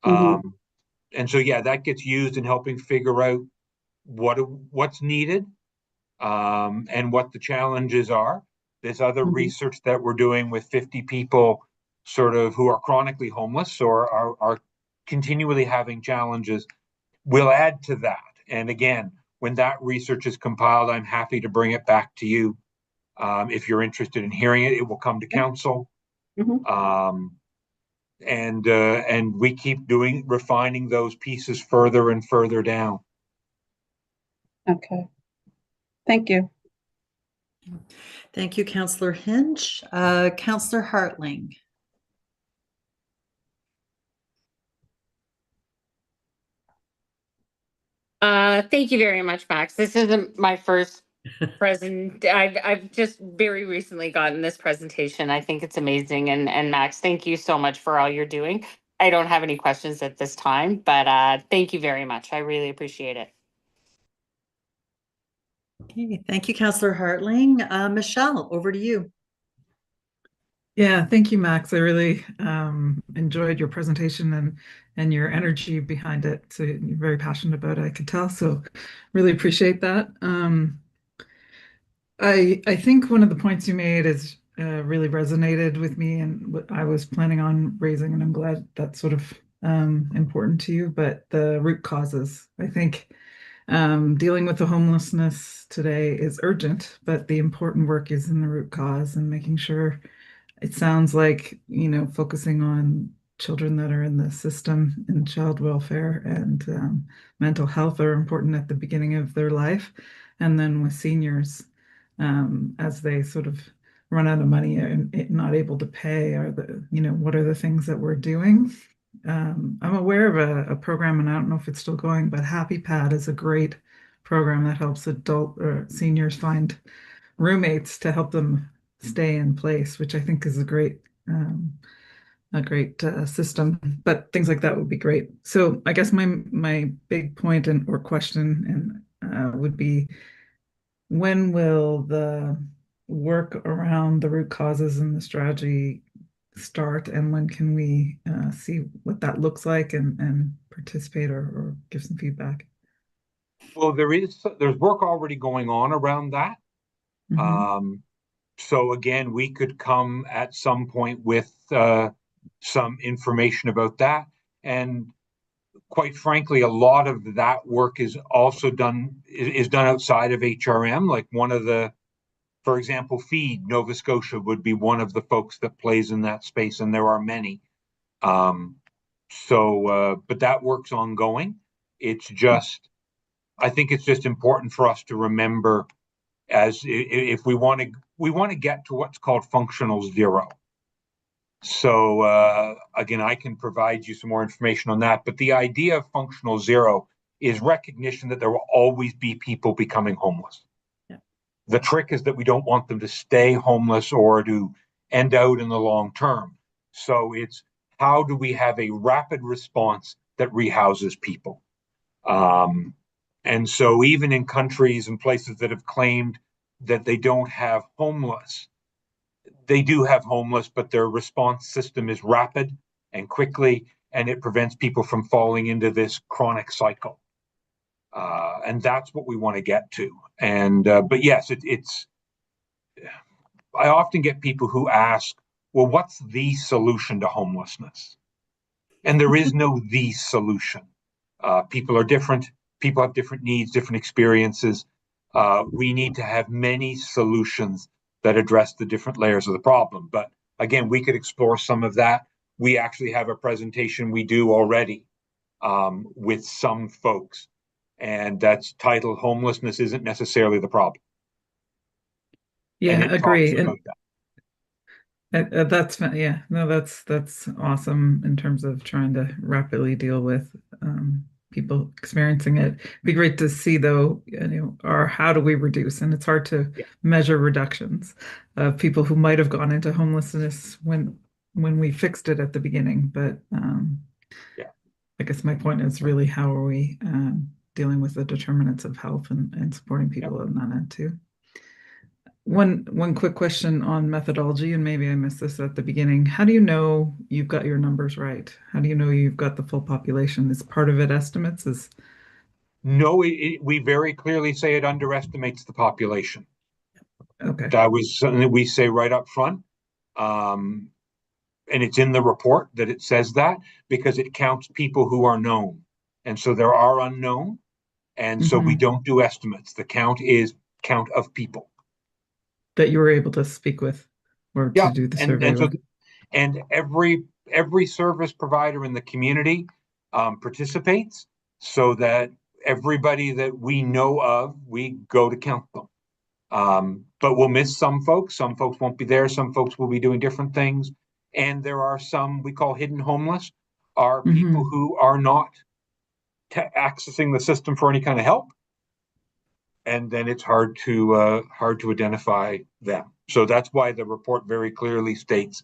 D: And so, yeah, that gets used in helping figure out what's needed and what the challenges are. There's other research that we're doing with 50 people sort of who are chronically homeless or are continually having challenges. We'll add to that. And again, when that research is compiled, I'm happy to bring it back to you. If you're interested in hearing it, it will come to council. And we keep refining those pieces further and further down.
K: Okay. Thank you.
B: Thank you, Councillor Hinch. Councillor Hartling.
E: Thank you very much, Max. This isn't my first I've just very recently gotten this presentation. I think it's amazing. And Max, thank you so much for all you're doing. I don't have any questions at this time, but thank you very much. I really appreciate it.
B: Okay, thank you, Councillor Hartling. Michelle, over to you.
C: Yeah, thank you, Max. I really enjoyed your presentation and your energy behind it. So you're very passionate about it, I could tell. So really appreciate that. I think one of the points you made is really resonated with me and what I was planning on raising, and I'm glad that's sort of important to you. But the root causes, I think, dealing with the homelessness today is urgent, but the important work is in the root cause and making sure. It sounds like, focusing on children that are in the system and child welfare and mental health are important at the beginning of their life. And then with seniors, as they sort of run out of money and not able to pay, what are the things that we're doing? I'm aware of a program, and I don't know if it's still going, but Happy Pad is a great program that helps adult or seniors find roommates to help them stay in place, which I think is a great system. But things like that would be great. So I guess my big point or question would be, when will the work around the root causes and the strategy start, and when can we see what that looks like and participate or give some feedback?
D: Well, there's work already going on around that. Mm-hmm. So again, we could come at some point with some information about that. And quite frankly, a lot of that work is also done outside of HRM. Like for example, Feed Nova Scotia would be one of the folks that plays in that space, and there are many. But that work's ongoing. I think it's just important for us to remember, as if we want to get to what's called functional zero. So again, I can provide you some more information on that, but the idea of functional zero is recognition that there will always be people becoming homeless. Yeah. The trick is that we don't want them to stay homeless or to end out in the long term. So it's, how do we have a rapid response that rehouses people? And so even in countries and places that have claimed that they don't have homeless, they do have homeless, but their response system is rapid and quickly, and it prevents people from falling into this chronic cycle. And that's what we want to get to. And but yes, I often get people who ask, well, what's the solution to homelessness? And there is no the solution. People are different. People have different needs, different experiences. We need to have many solutions that address the different layers of the problem. But again, we could explore some of that. We actually have a presentation we do already with some folks, and that's titled "Homelessness Isn't Necessarily the Problem."
C: Yeah, agree. That's awesome in terms of trying to rapidly deal with people experiencing it. It'd be great to see, though, how do we reduce? And it's hard to measure reductions of people who might have gone into homelessness when we fixed it at the beginning. But I guess my point is really, how are we dealing with the determinants of health and supporting people on that end too? One quick question on methodology, and maybe I missed this at the beginning. How do you know you've got your numbers right? How do you know you've got the full population? Is part of it estimates?
D: No, we very clearly say it underestimates the population.
C: Okay.
D: That was something that we say right up front. And it's in the report that it says that, because it counts people who are known. And so there are unknown. And so we don't do estimates. The count is count of people
C: that you were able to speak with or to do the survey with.
D: And every service provider in the community participates, so that everybody that we know of, we go to count them. But we'll miss some folks. Some folks won't be there. Some folks will be doing different things. And there are some we call hidden homeless, are people who are not accessing the system for any kind of help. And then it's hard to identify them. So that's why the report very clearly states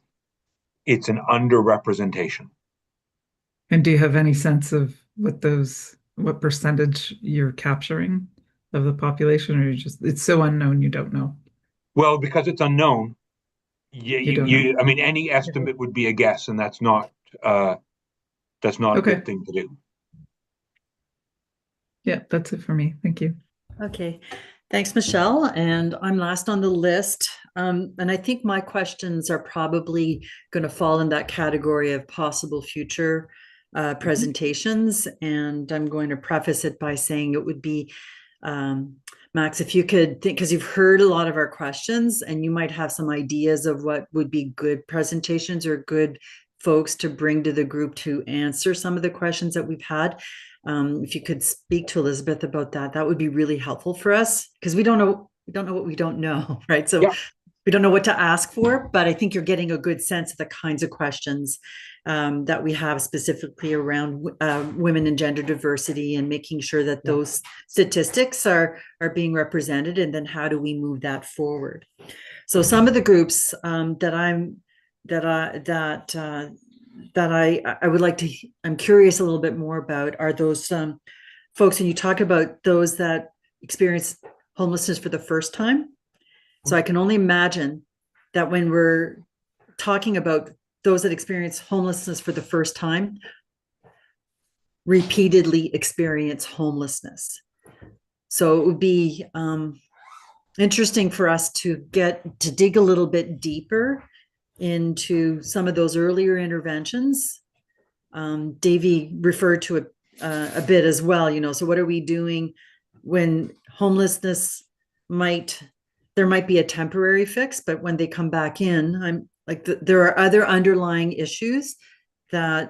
D: it's an underrepresentation.
C: And do you have any sense of what percentage you're capturing of the population, or it's so unknown you don't know?
D: Well, because it's unknown,
C: You
D: I mean, any estimate would be a guess, and that's not a good thing to do.
C: Yeah, that's it for me. Thank you.
B: Okay, thanks, Michelle. And I'm last on the list. And I think my questions are probably going to fall in that category of possible future presentations. And I'm going to preface it by saying it would be, Max, if you could think, because you've heard a lot of our questions and you might have some ideas of what would be good presentations or good folks to bring to the group to answer some of the questions that we've had. If you could speak to Elizabeth about that, that would be really helpful for us, because we don't know what we don't know, right? So we don't know what to ask for, but I think you're getting a good sense of the kinds of questions that we have specifically around women and gender diversity, and making sure that those statistics are being represented, and then how do we move that forward. So some of the groups that I would like to, I'm curious a little bit more about are those folks, and you talk about those that experience homelessness for the first time. So I can only imagine that when we're talking about those that experience homelessness for the first time, repeatedly experience homelessness. So it would be interesting for us to dig a little bit deeper into some of those earlier interventions. Davey referred to it a bit as well, so what are we doing when homelessness there might be a temporary fix, but when they come back in, there are other underlying issues that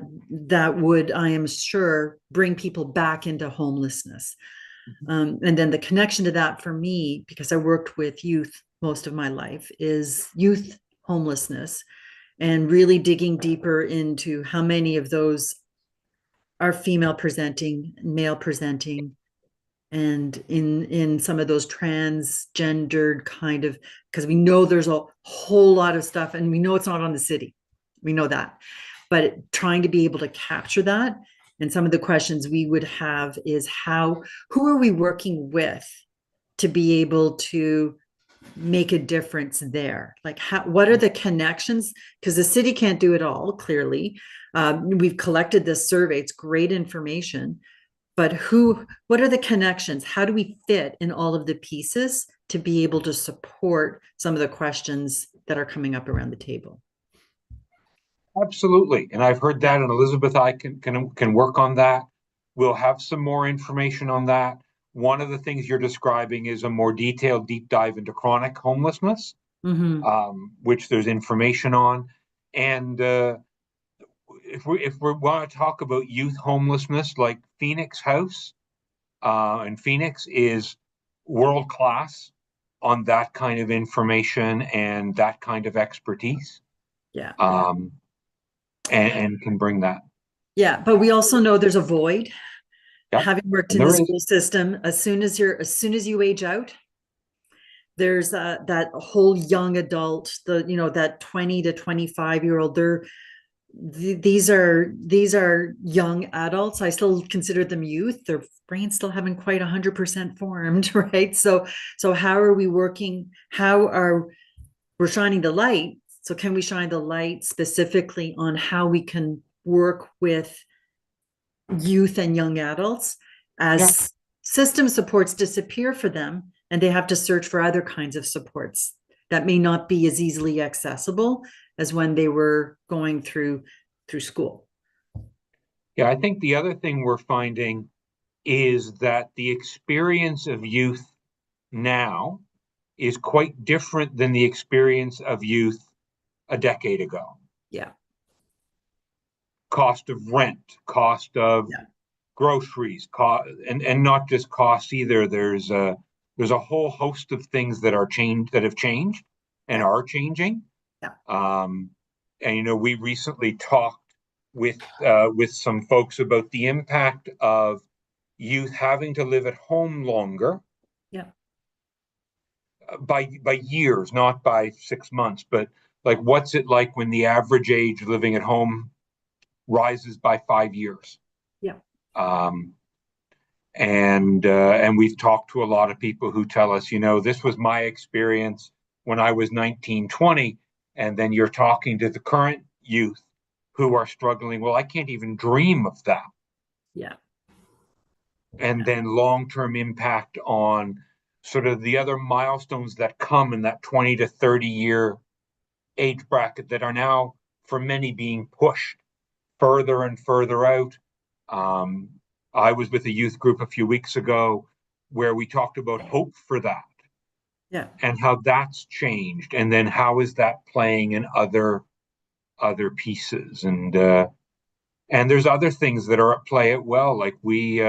B: would, I am sure, bring people back into homelessness. And then the connection to that for me, because I worked with youth most of my life, is youth homelessness, and really digging deeper into how many of those are female presenting, male presenting, and in some of those transgendered kind of, because we know there's a whole lot of stuff, and we know it's not on the city, we know that, but trying to be able to capture that. And some of the questions we would have is who are we working with to be able to make a difference there? Like, what are the connections? Because the city can't do it all, clearly. We've collected this survey, it's great information, but what are the connections? How do we fit in all of the pieces to be able to support some of the questions that are coming up around the table?
D: Absolutely. And I've heard that, and Elizabeth, I can work on that. We'll have some more information on that. One of the things you're describing is a more detailed deep dive into chronic homelessness, which there's information on. And if we want to talk about youth homelessness, like Phoenix House, and Phoenix is world class on that kind of information and that kind of expertise. And can bring that. Yeah,
B: but we also know there's a void. Having worked in the school system, as soon as you age out, there's that whole young adult, that 20 to 25-year-old, these are young adults. I still consider them youth. Their brains still haven't quite 100% formed, right? So how are we working? We're shining the light? So can we shine the light specifically on how we can work with youth and young adults as system supports disappear for them, and they have to search for other kinds of supports that may not be as easily accessible as when they were going through school?
D: Yeah, I think the other thing we're finding is that the experience of youth now is quite different than the experience of youth a decade ago. Cost of rent, cost of groceries, and not just costs either. There's a whole host of things that have changed and are changing. And we recently talked with some folks about the impact of youth having to live at home longer.
B: Yeah.
D: By years, not by 6 months, but like, what's it like when the average age living at home rises by 5 years?
B: Yeah.
D: And we've talked to a lot of people who tell us, this was my experience when I was 19, 20, and then you're talking to the current youth who are struggling. Well, I can't even dream of that.
B: Yeah.
D: And then long-term impact on sort of the other milestones that come in that 20 to 30 year age bracket that are now, for many, being pushed further and further out. I was with a youth group a few weeks ago where we talked about hope for that.
B: Yeah.
D: And how that's changed, and then how is that playing in other pieces, and there's other things that are at play as well. Like we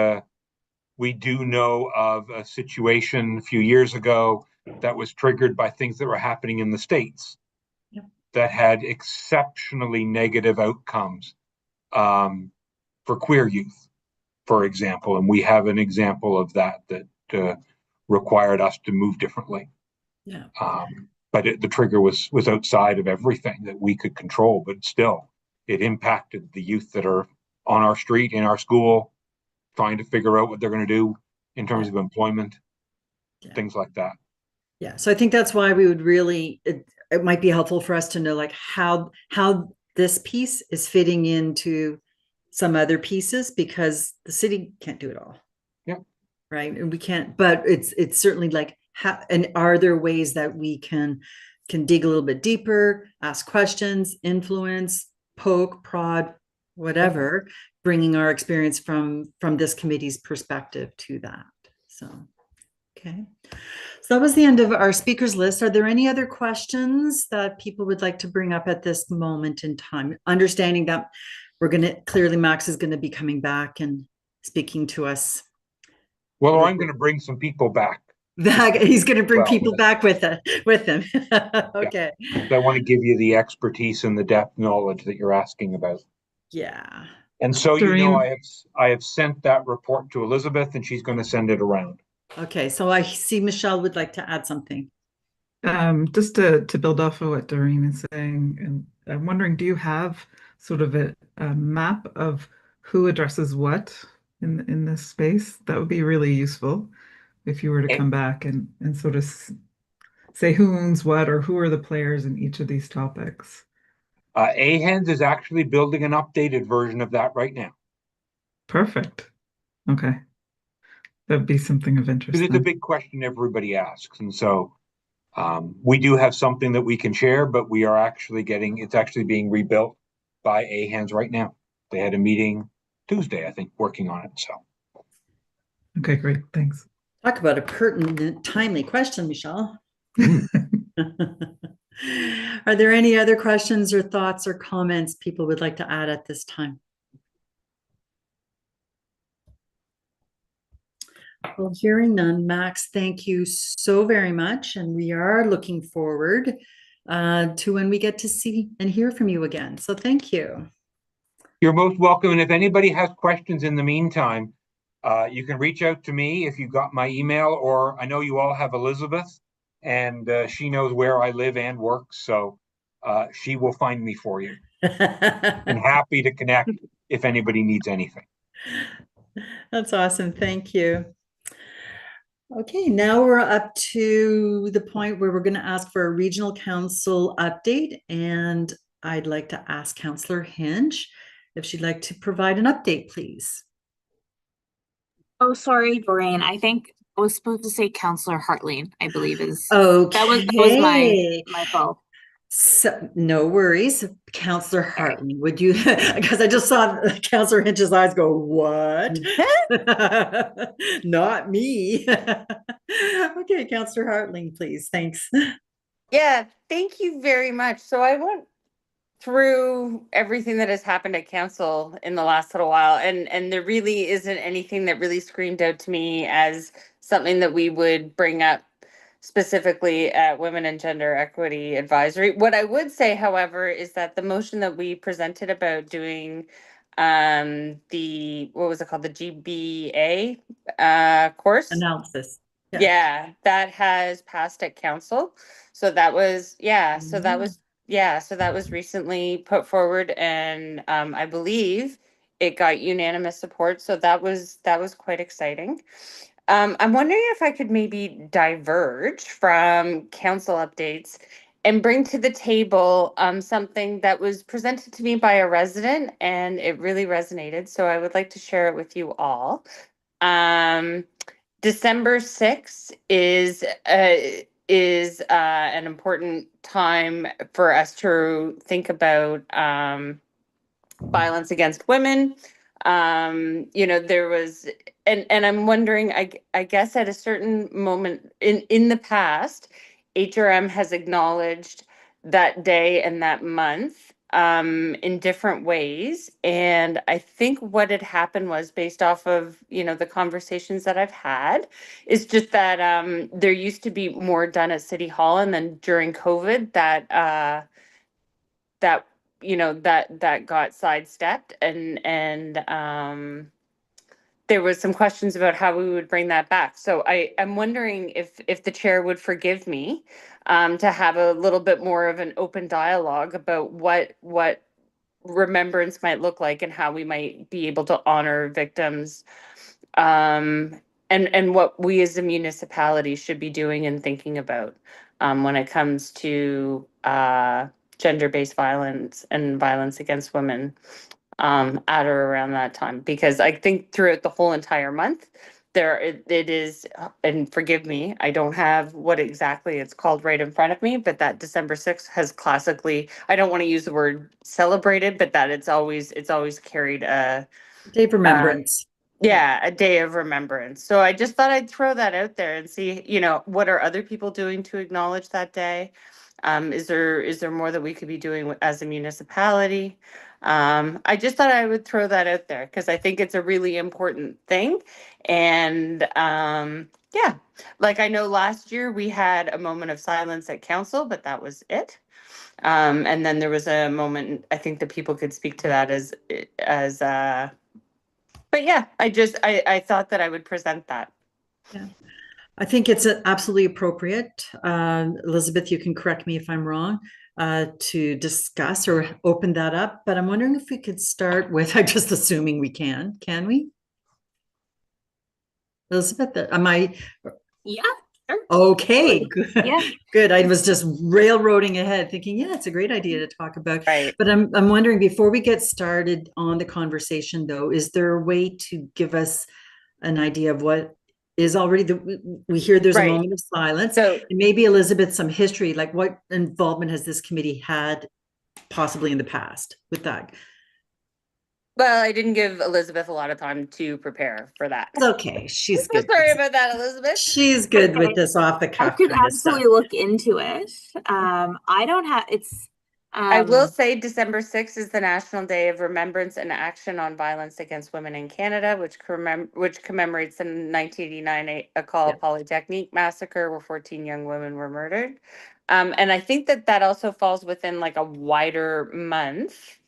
D: do know of a situation a few years ago that was triggered by things that were happening in the States.
B: Yep.
D: That had exceptionally negative outcomes for queer youth, for example. And we have an example of that required us to move differently.
B: Yeah.
D: But the trigger was outside of everything that we could control, but still, it impacted the youth that are on our street, in our school, trying to figure out what they're going to do in terms of employment, things like that.
B: Yeah. So I think that's why we would really, it might be helpful for us to know like how this piece is fitting into some other pieces, because the city can't do it all.
D: Yeah.
B: Right. And we can't, but it's certainly like, and are there ways that we can dig a little bit deeper, ask questions, influence, poke, prod, whatever, bringing our experience from this committee's perspective to that. So, okay. So that was the end of our speakers list. Are there any other questions that people would like to bring up at this moment in time? Understanding that clearly Max is going to be coming back and speaking to us.
D: Well, I'm going to bring some people back.
B: He's going to bring people back with him. Okay.
D: Yeah. So I want to give you the expertise and the depth knowledge that you're asking about.
B: Yeah.
D: And so,
C: Doreen.
D: I have sent that report to Elizabeth, and she's going to send it around.
B: Okay. So I see Michelle would like to add something.
C: Just to build off of what Doreen is saying, and I'm wondering, do you have sort of a map of who addresses what in this space? That would be really useful if you were to come back and sort of say who owns what, or who are the players in each of these topics.
D: AHANS is actually building an updated version of that right now.
C: Perfect. Okay. That'd be something of interest.
D: Because it's a big question everybody asks. And so we do have something that we can share, but we are actually it's actually being rebuilt by AHANS right now. They had a meeting Tuesday, I think, working on it. So.
C: Okay, great. Thanks.
B: Talk about a pertinent, timely question, Michelle. Are there any other questions or thoughts or comments people would like to add at this time? Well, hearing none, Max, thank you so very much. And we are looking forward to when we get to see and hear from you again. So thank you.
D: You're most welcome. And if anybody has questions in the meantime, you can reach out to me if you got my email, or I know you all have Elizabeth, and she knows where I live and work. So she will find me for you. And happy to connect if anybody needs anything.
B: That's awesome. Thank you. Okay, now we're up to the point where we're going to ask for a regional council update. And I'd like to ask Councillor Hinch if she'd like to provide an update, please.
A: Oh, sorry, Doreen. I think I was supposed to say Councillor Hartling, I believe is.
B: Okay.
A: That was my fault.
B: So no worries. Councillor Hartling, would you, because I just saw Councillor Hinch's eyes go, what? Not me. Okay, Councillor Hartling, please. Thanks.
E: Yeah, thank you very much. So I went through everything that has happened at council in the last little while, and there really isn't anything that really screamed out to me as something that we would bring up specifically at Women and Gender Equity Advisory. What I would say, however, is that the motion that we presented about doing the, what was it called? The GBA course.
B: Analysis.
E: Yeah, that has passed at council. So that was, so that was recently put forward, and I believe it got unanimous support. So that was quite exciting. I'm wondering if I could maybe diverge from council updates and bring to the table something that was presented to me by a resident, and it really resonated. So I would like to share it with you all. December 6th is an important time for us to think about violence against women. There was, and I'm wondering, I guess at a certain moment in the past, HRM has acknowledged that day and that month in different ways. And I think what had happened was, based off of, the conversations that I've had, is just that there used to be more done at City Hall, and then during COVID that got sidestepped, and there was some questions about how we would bring that back. So I'm wondering if the chair would forgive me to have a little bit more of an open dialogue about what remembrance might look like, and how we might be able to honor victims, and what we as a municipality should be doing and thinking about when it comes to gender-based violence and violence against women at or around that time. Because I think throughout the whole entire month, it is, and forgive me, I don't have what exactly it's called right in front of me, but that December 6th has classically, I don't want to use the word celebrated, but that it's always carried a
B: Day of remembrance.
E: a day of remembrance. So I just thought I'd throw that out there and see, what are other people doing to acknowledge that day? Is there more that we could be doing as a municipality? I just thought I would throw that out there because I think it's a really important thing. And like I know last year we had a moment of silence at council, but that was it. And then there was a moment, I think that people could speak to that but yeah, I thought that I would present that.
B: Yeah, I think it's absolutely appropriate. Elizabeth, you can correct me if I'm wrong, to discuss or open that up. But I'm wondering if we could start with, I'm just assuming we can we? Elizabeth, am I?
A: Yeah, sure.
B: Okay, good.
A: Yeah.
B: Good. I was just railroading ahead thinking, yeah, it's a great idea to talk about.
E: Right.
B: But I'm wondering, before we get started on the conversation though, is there a way to give us an idea of what is already we hear there's a moment of silence.
E: So
B: and maybe Elizabeth, some history, like what involvement has this committee had possibly in the past with that?
E: Well, I didn't give Elizabeth a lot of time to prepare for that.
B: It's okay. She's good.
E: Sorry about that, Elizabeth.
B: She's good with this off the cuff.
A: I could absolutely look into it. I don't have it's.
E: I will say December 6th is the National Day of Remembrance and Action on Violence Against Women in Canada, which commemorates the 1989 École Polytechnique massacre, where 14 young women were murdered. And I think that also falls within like a wider month.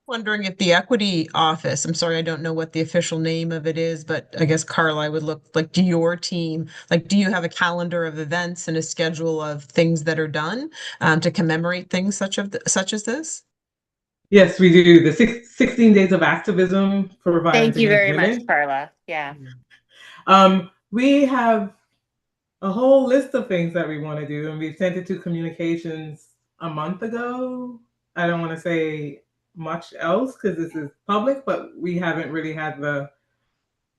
H: Wondering if the Equity Office, I'm sorry, I don't know what the official name of it is, but I guess Carla, I would look like to your team. Like, do you have a calendar of events and a schedule of things that are done to commemorate things such as this?
L: Yes, we do. The 16 days of activism for violence.
E: Thank you very
L: women.
E: much, Carla. Yeah.
L: We have a whole list of things that we want to do, and we sent it to communications a month ago. I don't want to say much else because this is public, but we haven't really had the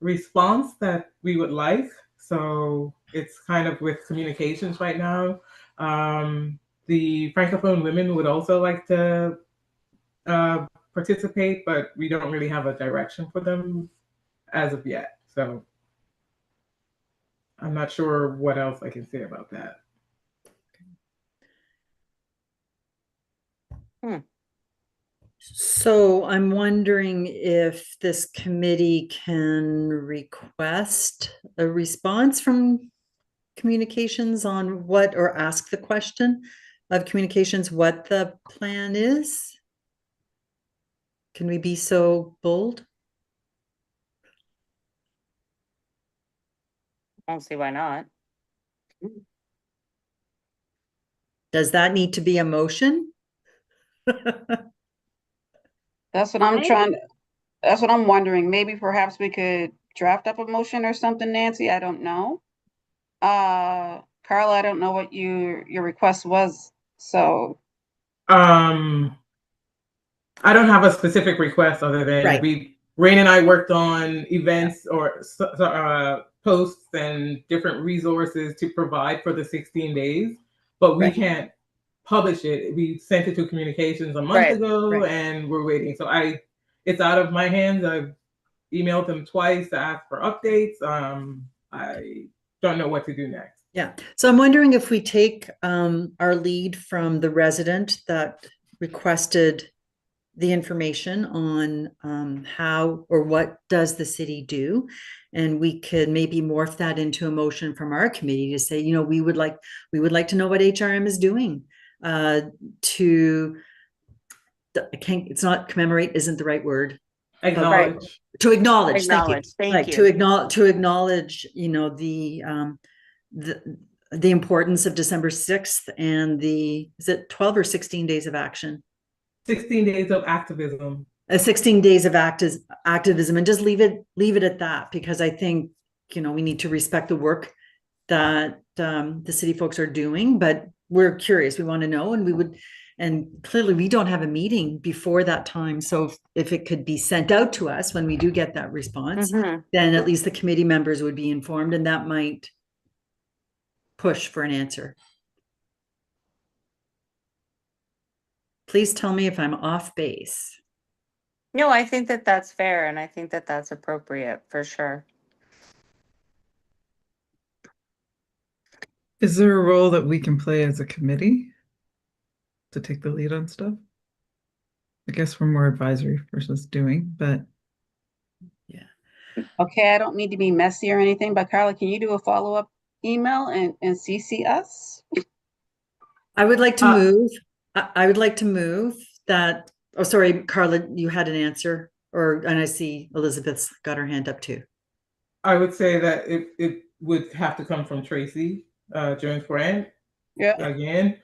L: response that we would like. So it's kind of with communications right now. The Francophone women would also like to participate, but we don't really have a direction for them as of yet. So I'm not sure what else I can say about that.
B: So I'm wondering if this committee can request a response from communications on what, or ask the question, of Communications what the plan is? Can we be so bold?
E: I don't see why not.
B: Does that need to be a motion?
K: That's what
A: I-
K: that's what I'm wondering. Maybe perhaps we could draft up a motion or something, Nancy. I don't know. Carla, I don't know what your request was. So
L: I don't have a specific request other than
B: Right.
L: Rain and I worked on events or posts and different resources to provide for the 16 days, but we
B: Right.
L: can't publish it. We sent it to Communications a month
E: Right,
L: ago,
B: right.
L: and we're waiting. So it's out of my hands. I've emailed them twice to ask for updates. I don't know what to do next.
B: Yeah, so I'm wondering if we take our lead from the resident that requested the information on how or what does the city do, and we could maybe morph that into a motion from our committee to say, you know, we would like to know what HRM is doing it's not commemorate isn't the right word.
L: Acknowledge.
B: To acknowledge,
E: Acknowledge,
B: thank you.
E: thank
B: Like,
E: you.
B: to acknowledge, you know, the importance of December 6th and is it 12 or 16 days of action?
L: 16 days of activism.
B: 16 days of activism, and just leave it at that, because I think, you know, we need to respect the work that the city folks are doing, but we're curious, we want to know, and clearly we don't have a meeting before that time. So if it could be sent out to us when we do get that response,
E: Mhm.
B: then at least the committee members would be informed, and that might push for an answer. Please tell me if I'm off base.
E: No, I think that that's fair, and I think that that's appropriate for sure.
C: Is there a role that we can play as a committee to take the lead on stuff? I guess we're more advisory versus doing, but
K: okay, I don't need to be messy or anything, but Carla, can you do a follow-up email and CC us?
B: I would like to move. I would like to move that. Oh, sorry, Carla, you had an answer, and I see Elizabeth's got her hand up too.
L: I would say that it would have to come from Tracy Jones Grant.
K: Yeah.
L: Again.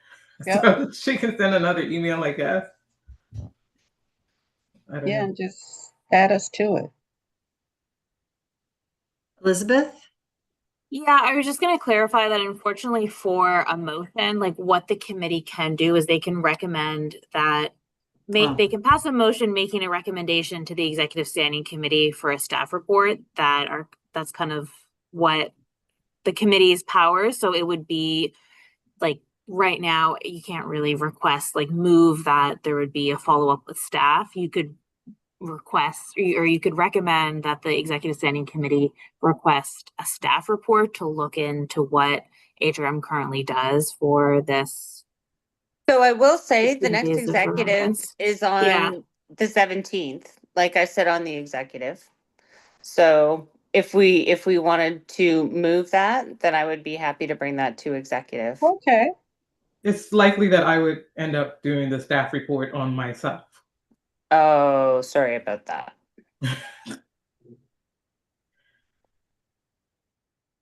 K: Yeah.
L: So she can send another email, I guess. I don't
K: Yeah,
L: know.
K: and just add us to it.
B: Elizabeth?
A: Yeah, I was just going to clarify that unfortunately for a motion, like what the committee can do is they can recommend that they can pass a motion making a recommendation to the executive standing committee for a staff report that's kind of what the committee's powers. So it would be like right now you can't really request move that there would be a follow-up with staff. You could request or you could recommend that the executive standing committee request a staff report to look into what HRM currently does for this.
E: So I will say the
A: 16
E: next
A: days of
E: executive
A: remembrance.
E: is on
A: Yeah.
E: the 17th, like I said on the executive. So if we wanted to move that, then I would be happy to bring that to executive.
K: Okay.
L: It's likely that I would end up doing the staff report on myself.
E: Oh, sorry about that.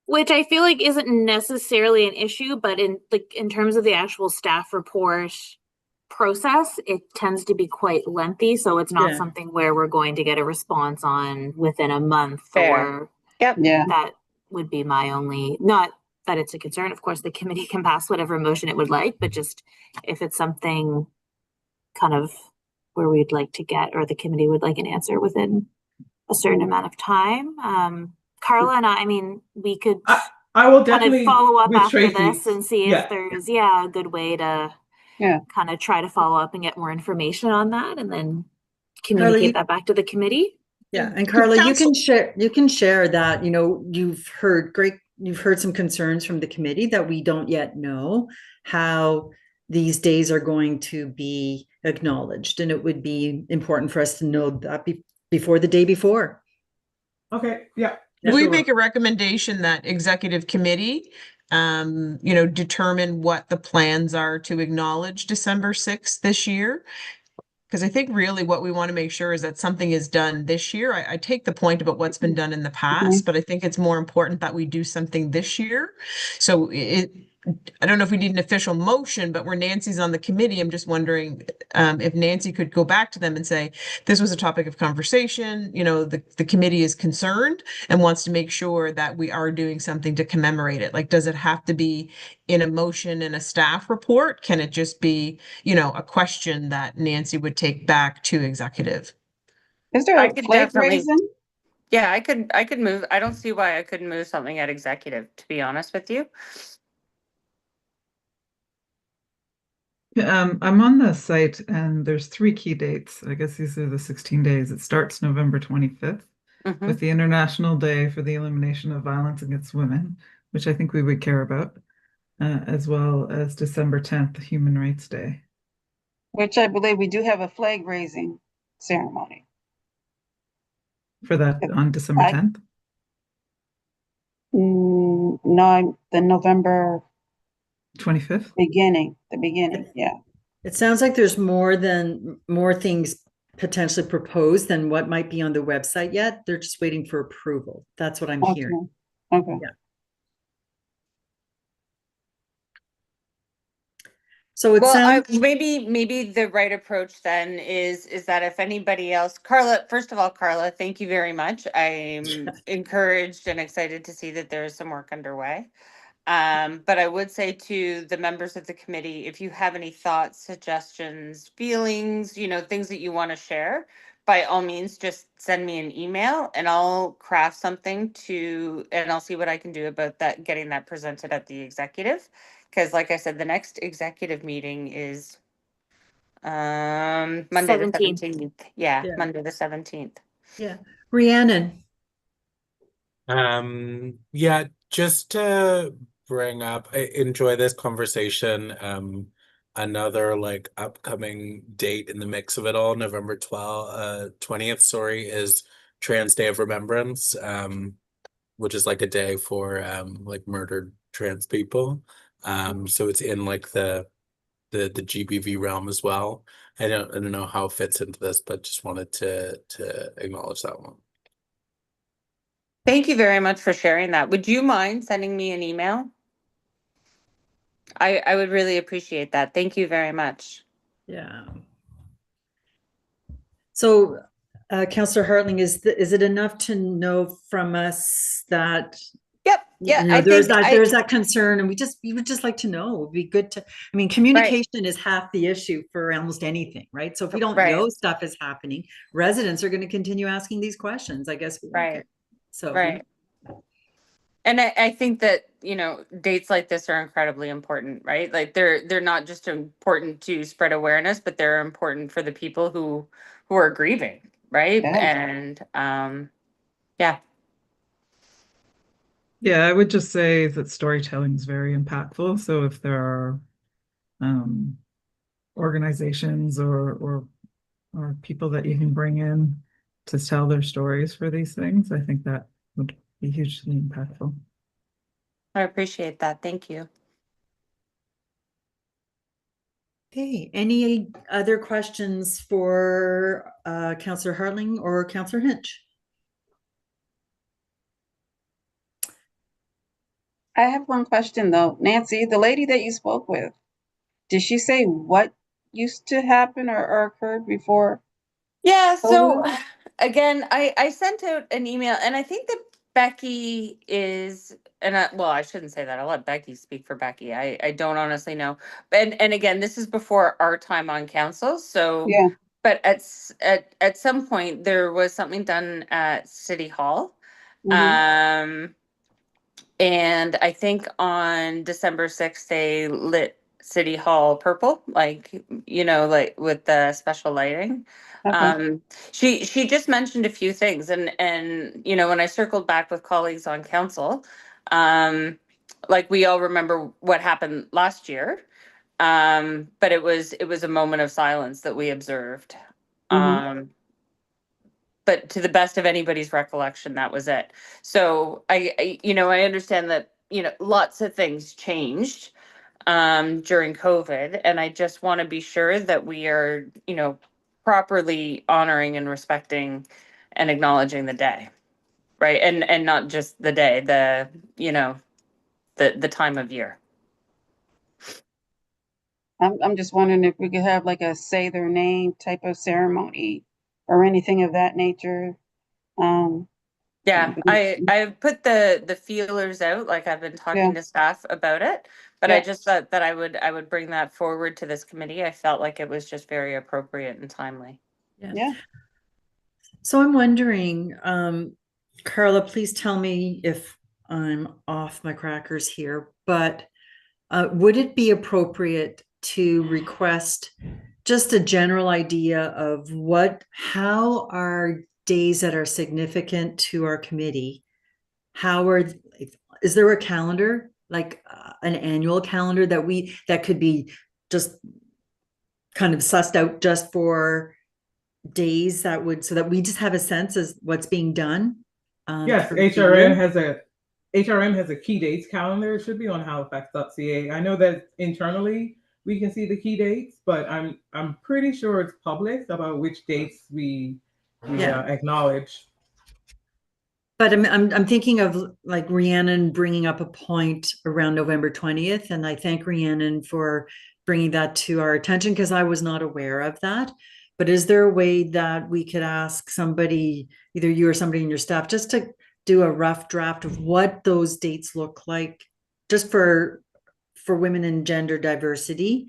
A: Which I feel like isn't necessarily an issue, but in terms of the actual staff report process, it tends to be quite lengthy. So it's not
B: Yeah.
A: something where we're going to get a response on within a month.
E: Fair.
A: Or
E: Yep.
K: Yeah.
A: that would be my only, not that it's a concern. Of course, the committee can pass whatever motion it would like, but just if it's something kind of where we'd like to get, or the committee would like an answer within a certain amount of time. Carla and I mean, we could
L: I will
A: kind
L: definitely
A: of follow up
L: with
A: after
L: Tracy.
A: this and see
L: Yeah.
A: if there's a good way to kind of try to follow up and get more information on that, and then communicate that back to the committee.
B: Yeah, and Carla, you can share that, you know, you've heard some concerns from the committee that we don't yet know how these days are going to be acknowledged, and it would be important for us to know that before the day before.
L: Okay, yeah.
H: We make a recommendation that executive committee determine what the plans are to acknowledge December 6th this year. Because I think really what we want to make sure is that something is done this year. I take the point about what's been done in the past, but I think it's more important that we do something this year. So I don't know if we need an official motion, but where Nancy's on the committee, I'm just wondering if Nancy could go back to them and say, this was a topic of conversation, the committee is concerned and wants to make sure that we are doing something to commemorate it. Like, does it have to be in a motion in a staff report? Can it just be, a question that Nancy would take back to executive?
K: Is there
E: I
K: a
E: could
K: flag
E: definitely,
K: raising?
E: yeah, I could move. I don't see why I couldn't move something at executive, to be honest with you.
C: I'm on the site and there's 3 key dates. I guess these are the 16 days. It starts November 25th with the International Day for the Elimination of Violence Against Women, which I think we would care about, as well as December 10th, Human Rights Day.
K: Which I believe we do have a flag raising ceremony.
C: For that on December 10th?
K: No, the November
C: 25th?
K: the beginning, yeah.
B: It sounds like there's more things potentially proposed than what might be on the website yet. They're just waiting for approval. That's what I'm hearing.
K: Okay.
B: Yeah. So it sounds
E: maybe the right approach then is that if anybody else, Carla, first of all, Carla, thank you very much. I'm encouraged and excited to see that there is some work underway. But I would say to the members of the committee, if you have any thoughts, suggestions, feelings, things that you want to share, by all means, just send me an email and I'll craft something and I'll see what I can do about that, getting that presented at the executive. Because like I said, the next executive meeting is Monday
A: 17th.
E: the 17th. Yeah, Monday the 17th.
B: Yeah. Rhiannon.
F: Yeah, just to bring up, I enjoy this conversation. Another upcoming date in the mix of it all, November 20th, is Trans Day of Remembrance, which is a day for murdered trans people. So it's in the GBV realm as well. I don't know how it fits into this, but just wanted to acknowledge that one.
E: Thank you very much for sharing that. Would you mind sending me an email? I would really appreciate that. Thank you very much.
B: Yeah. So, Councillor Hartling, is it enough to know from us that?
E: Yep. Yeah.
B: There's that concern, and we would just like to know. It would be good to. I mean, communication is half the issue for almost anything, right? So if we don't know stuff is happening, residents are going to continue asking these questions. I guess.
E: Right.
B: So.
E: Right. And I think that, dates like this are incredibly important, right? They're not just important to spread awareness, but they're important for the people who are grieving, right?
K: Yeah.
E: And yeah.
C: Yeah, I would just say that storytelling is very impactful. So if there are organizations or people that you can bring in to tell their stories for these things, I think that would be hugely impactful.
E: I appreciate that. Thank you.
B: Okay. Any other questions for Councillor Hartling or Councillor Hinch?
K: I have one question though. Nancy, the lady that you spoke with, did she say what used to happen or occurred before?
E: Yeah, so again, I sent out an email and I think that Becky is, and I shouldn't say that. I'll let Becky speak for Becky. I don't honestly know. And again, this is before our time on council. So
K: yeah.
E: But at some point there was something done at City Hall. And I think on December 6th, they lit City Hall purple, with the special lighting.
K: Okay.
E: She just mentioned a few things, and when I circled back with colleagues on council, we all remember what happened last year, but it was a moment of silence that we observed. But to the best of anybody's recollection, that was it. So I understand that, lots of things changed during COVID, and I just want to be sure that we are, properly honoring and respecting and acknowledging the day, right? And not just the day, the time of year.
K: I'm just wondering if we could have like a say their name type of ceremony or anything of that nature.
E: Yeah, I've put the feelers out, like I've been talking to staff about it, but I just thought that I would bring that forward to this committee. I felt like it was just very appropriate and timely.
K: Yeah.
B: So I'm wondering, Carla, please tell me if I'm off my crackers here, but would it be appropriate to request just a general idea of how our days that are significant to our committee, is there a calendar, like an annual calendar that could be just kind of sussed out just for days so that we just have a sense as what's being done?
L: Yes, HRM has a key dates calendar. It should be on halifax.ca. I know that internally we can see the key dates, but I'm pretty sure it's public about which dates we acknowledge.
B: But I'm thinking of like Rhiannon bringing up a point around November 20th, and I thank Rhiannon for bringing that to our attention because I was not aware of that. But is there a way that we could ask somebody, either you or somebody in your staff, just to do a rough draft of what those dates look like, just for women and gender diversity?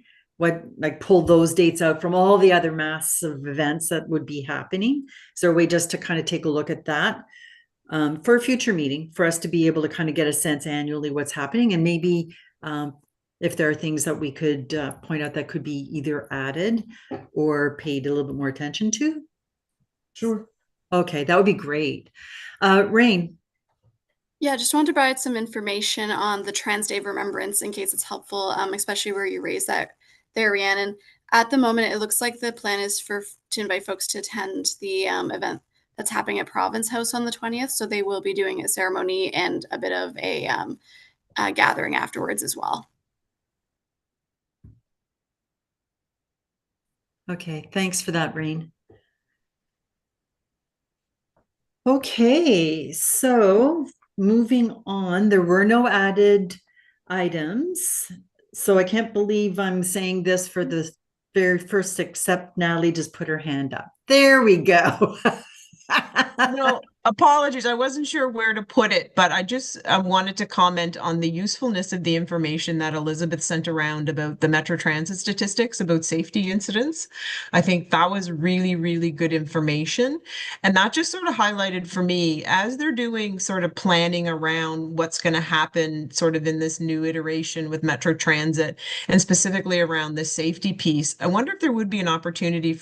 B: Pull those dates out from all the other massive events that would be happening? Is there a way just to kind of take a look at that for a future meeting, for us to be able to kind of get a sense annually what's happening, and maybe if there are things that we could point out that could be either added or paid a little bit more attention to?
L: Sure.
B: Okay, that would be great. Rain.
M: Yeah, just wanted to provide some information on the Trans Day of Remembrance in case it's helpful, especially where you raised that there, Rhiannon. At the moment, it looks like the plan is to invite folks to attend the event that's happening at Province House on the 20th. So they will be doing a ceremony and a bit of a gathering afterwards as well.
B: Okay, thanks for that, Rain. Okay, so moving on, there were no added items. So I can't believe I'm saying this for the very first, except Natalie just put her hand up. There we go.
H: No, apologies. I wasn't sure where to put it, but I wanted to comment on the usefulness of the information that Elizabeth sent around about the Metro Transit statistics about safety incidents. I think that was really, really good information. And that just sort of highlighted for me, as they're doing sort of planning around what's going to happen sort of in this new iteration with Metro Transit, and specifically around the safety piece, I wonder if there would be an opportunity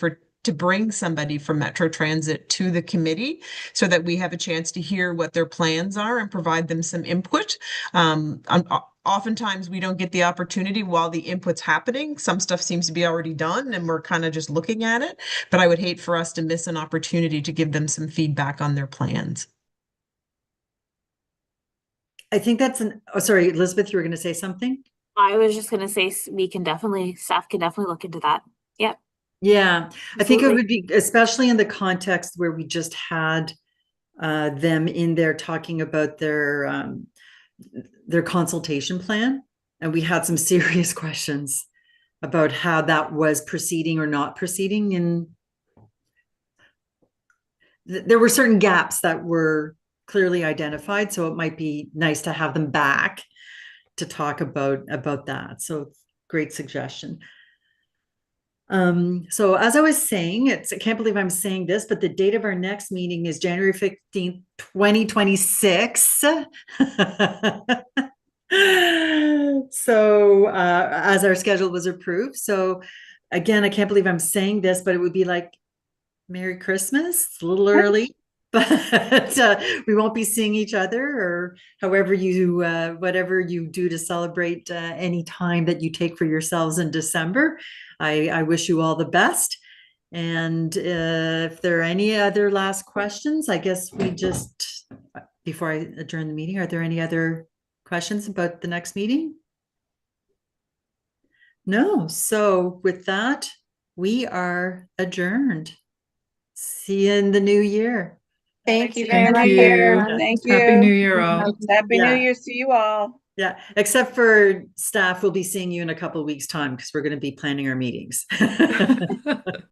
H: to bring somebody from Metro Transit to the committee so that we have a chance to hear what their plans are and provide them some input. Oftentimes we don't get the opportunity while the input's happening. Some stuff seems to be already done and we're kind of just looking at it, but I would hate for us to miss an opportunity to give them some feedback on their plans.
B: I think that's sorry, Elizabeth, you were going to say something?
A: I was just going to say staff can definitely look into that. Yep.
B: Yeah, I think it would be, especially in the context where we just had them in there talking about their consultation plan, and we had some serious questions about how that was proceeding or not proceeding, and there were certain gaps that were clearly identified, so it might be nice to have them back to talk about that. So great suggestion. So as I was saying, I can't believe I'm saying this, but the date of our next meeting is January 15th, 2026. So as our schedule was approved. So again, I can't believe I'm saying this, but it would be like Merry Christmas. It's a little early, but we won't be seeing each other, or however whatever you do to celebrate any time that you take for yourselves in December. I wish you all the best. And if there are any other last questions, I guess we just, before I adjourn the meeting, are there any other questions? questions about the next meeting? No. So with that, we are adjourned. See you in the new year.
K: Thank you
C: Thank
K: very
C: you.
K: much. Thank you.
C: Happy New Year, all.
K: Happy New
B: Yeah.
K: Year's to you all.
B: Yeah, except for staff, we'll be seeing you in a couple of weeks' time because we're going to be planning our meetings.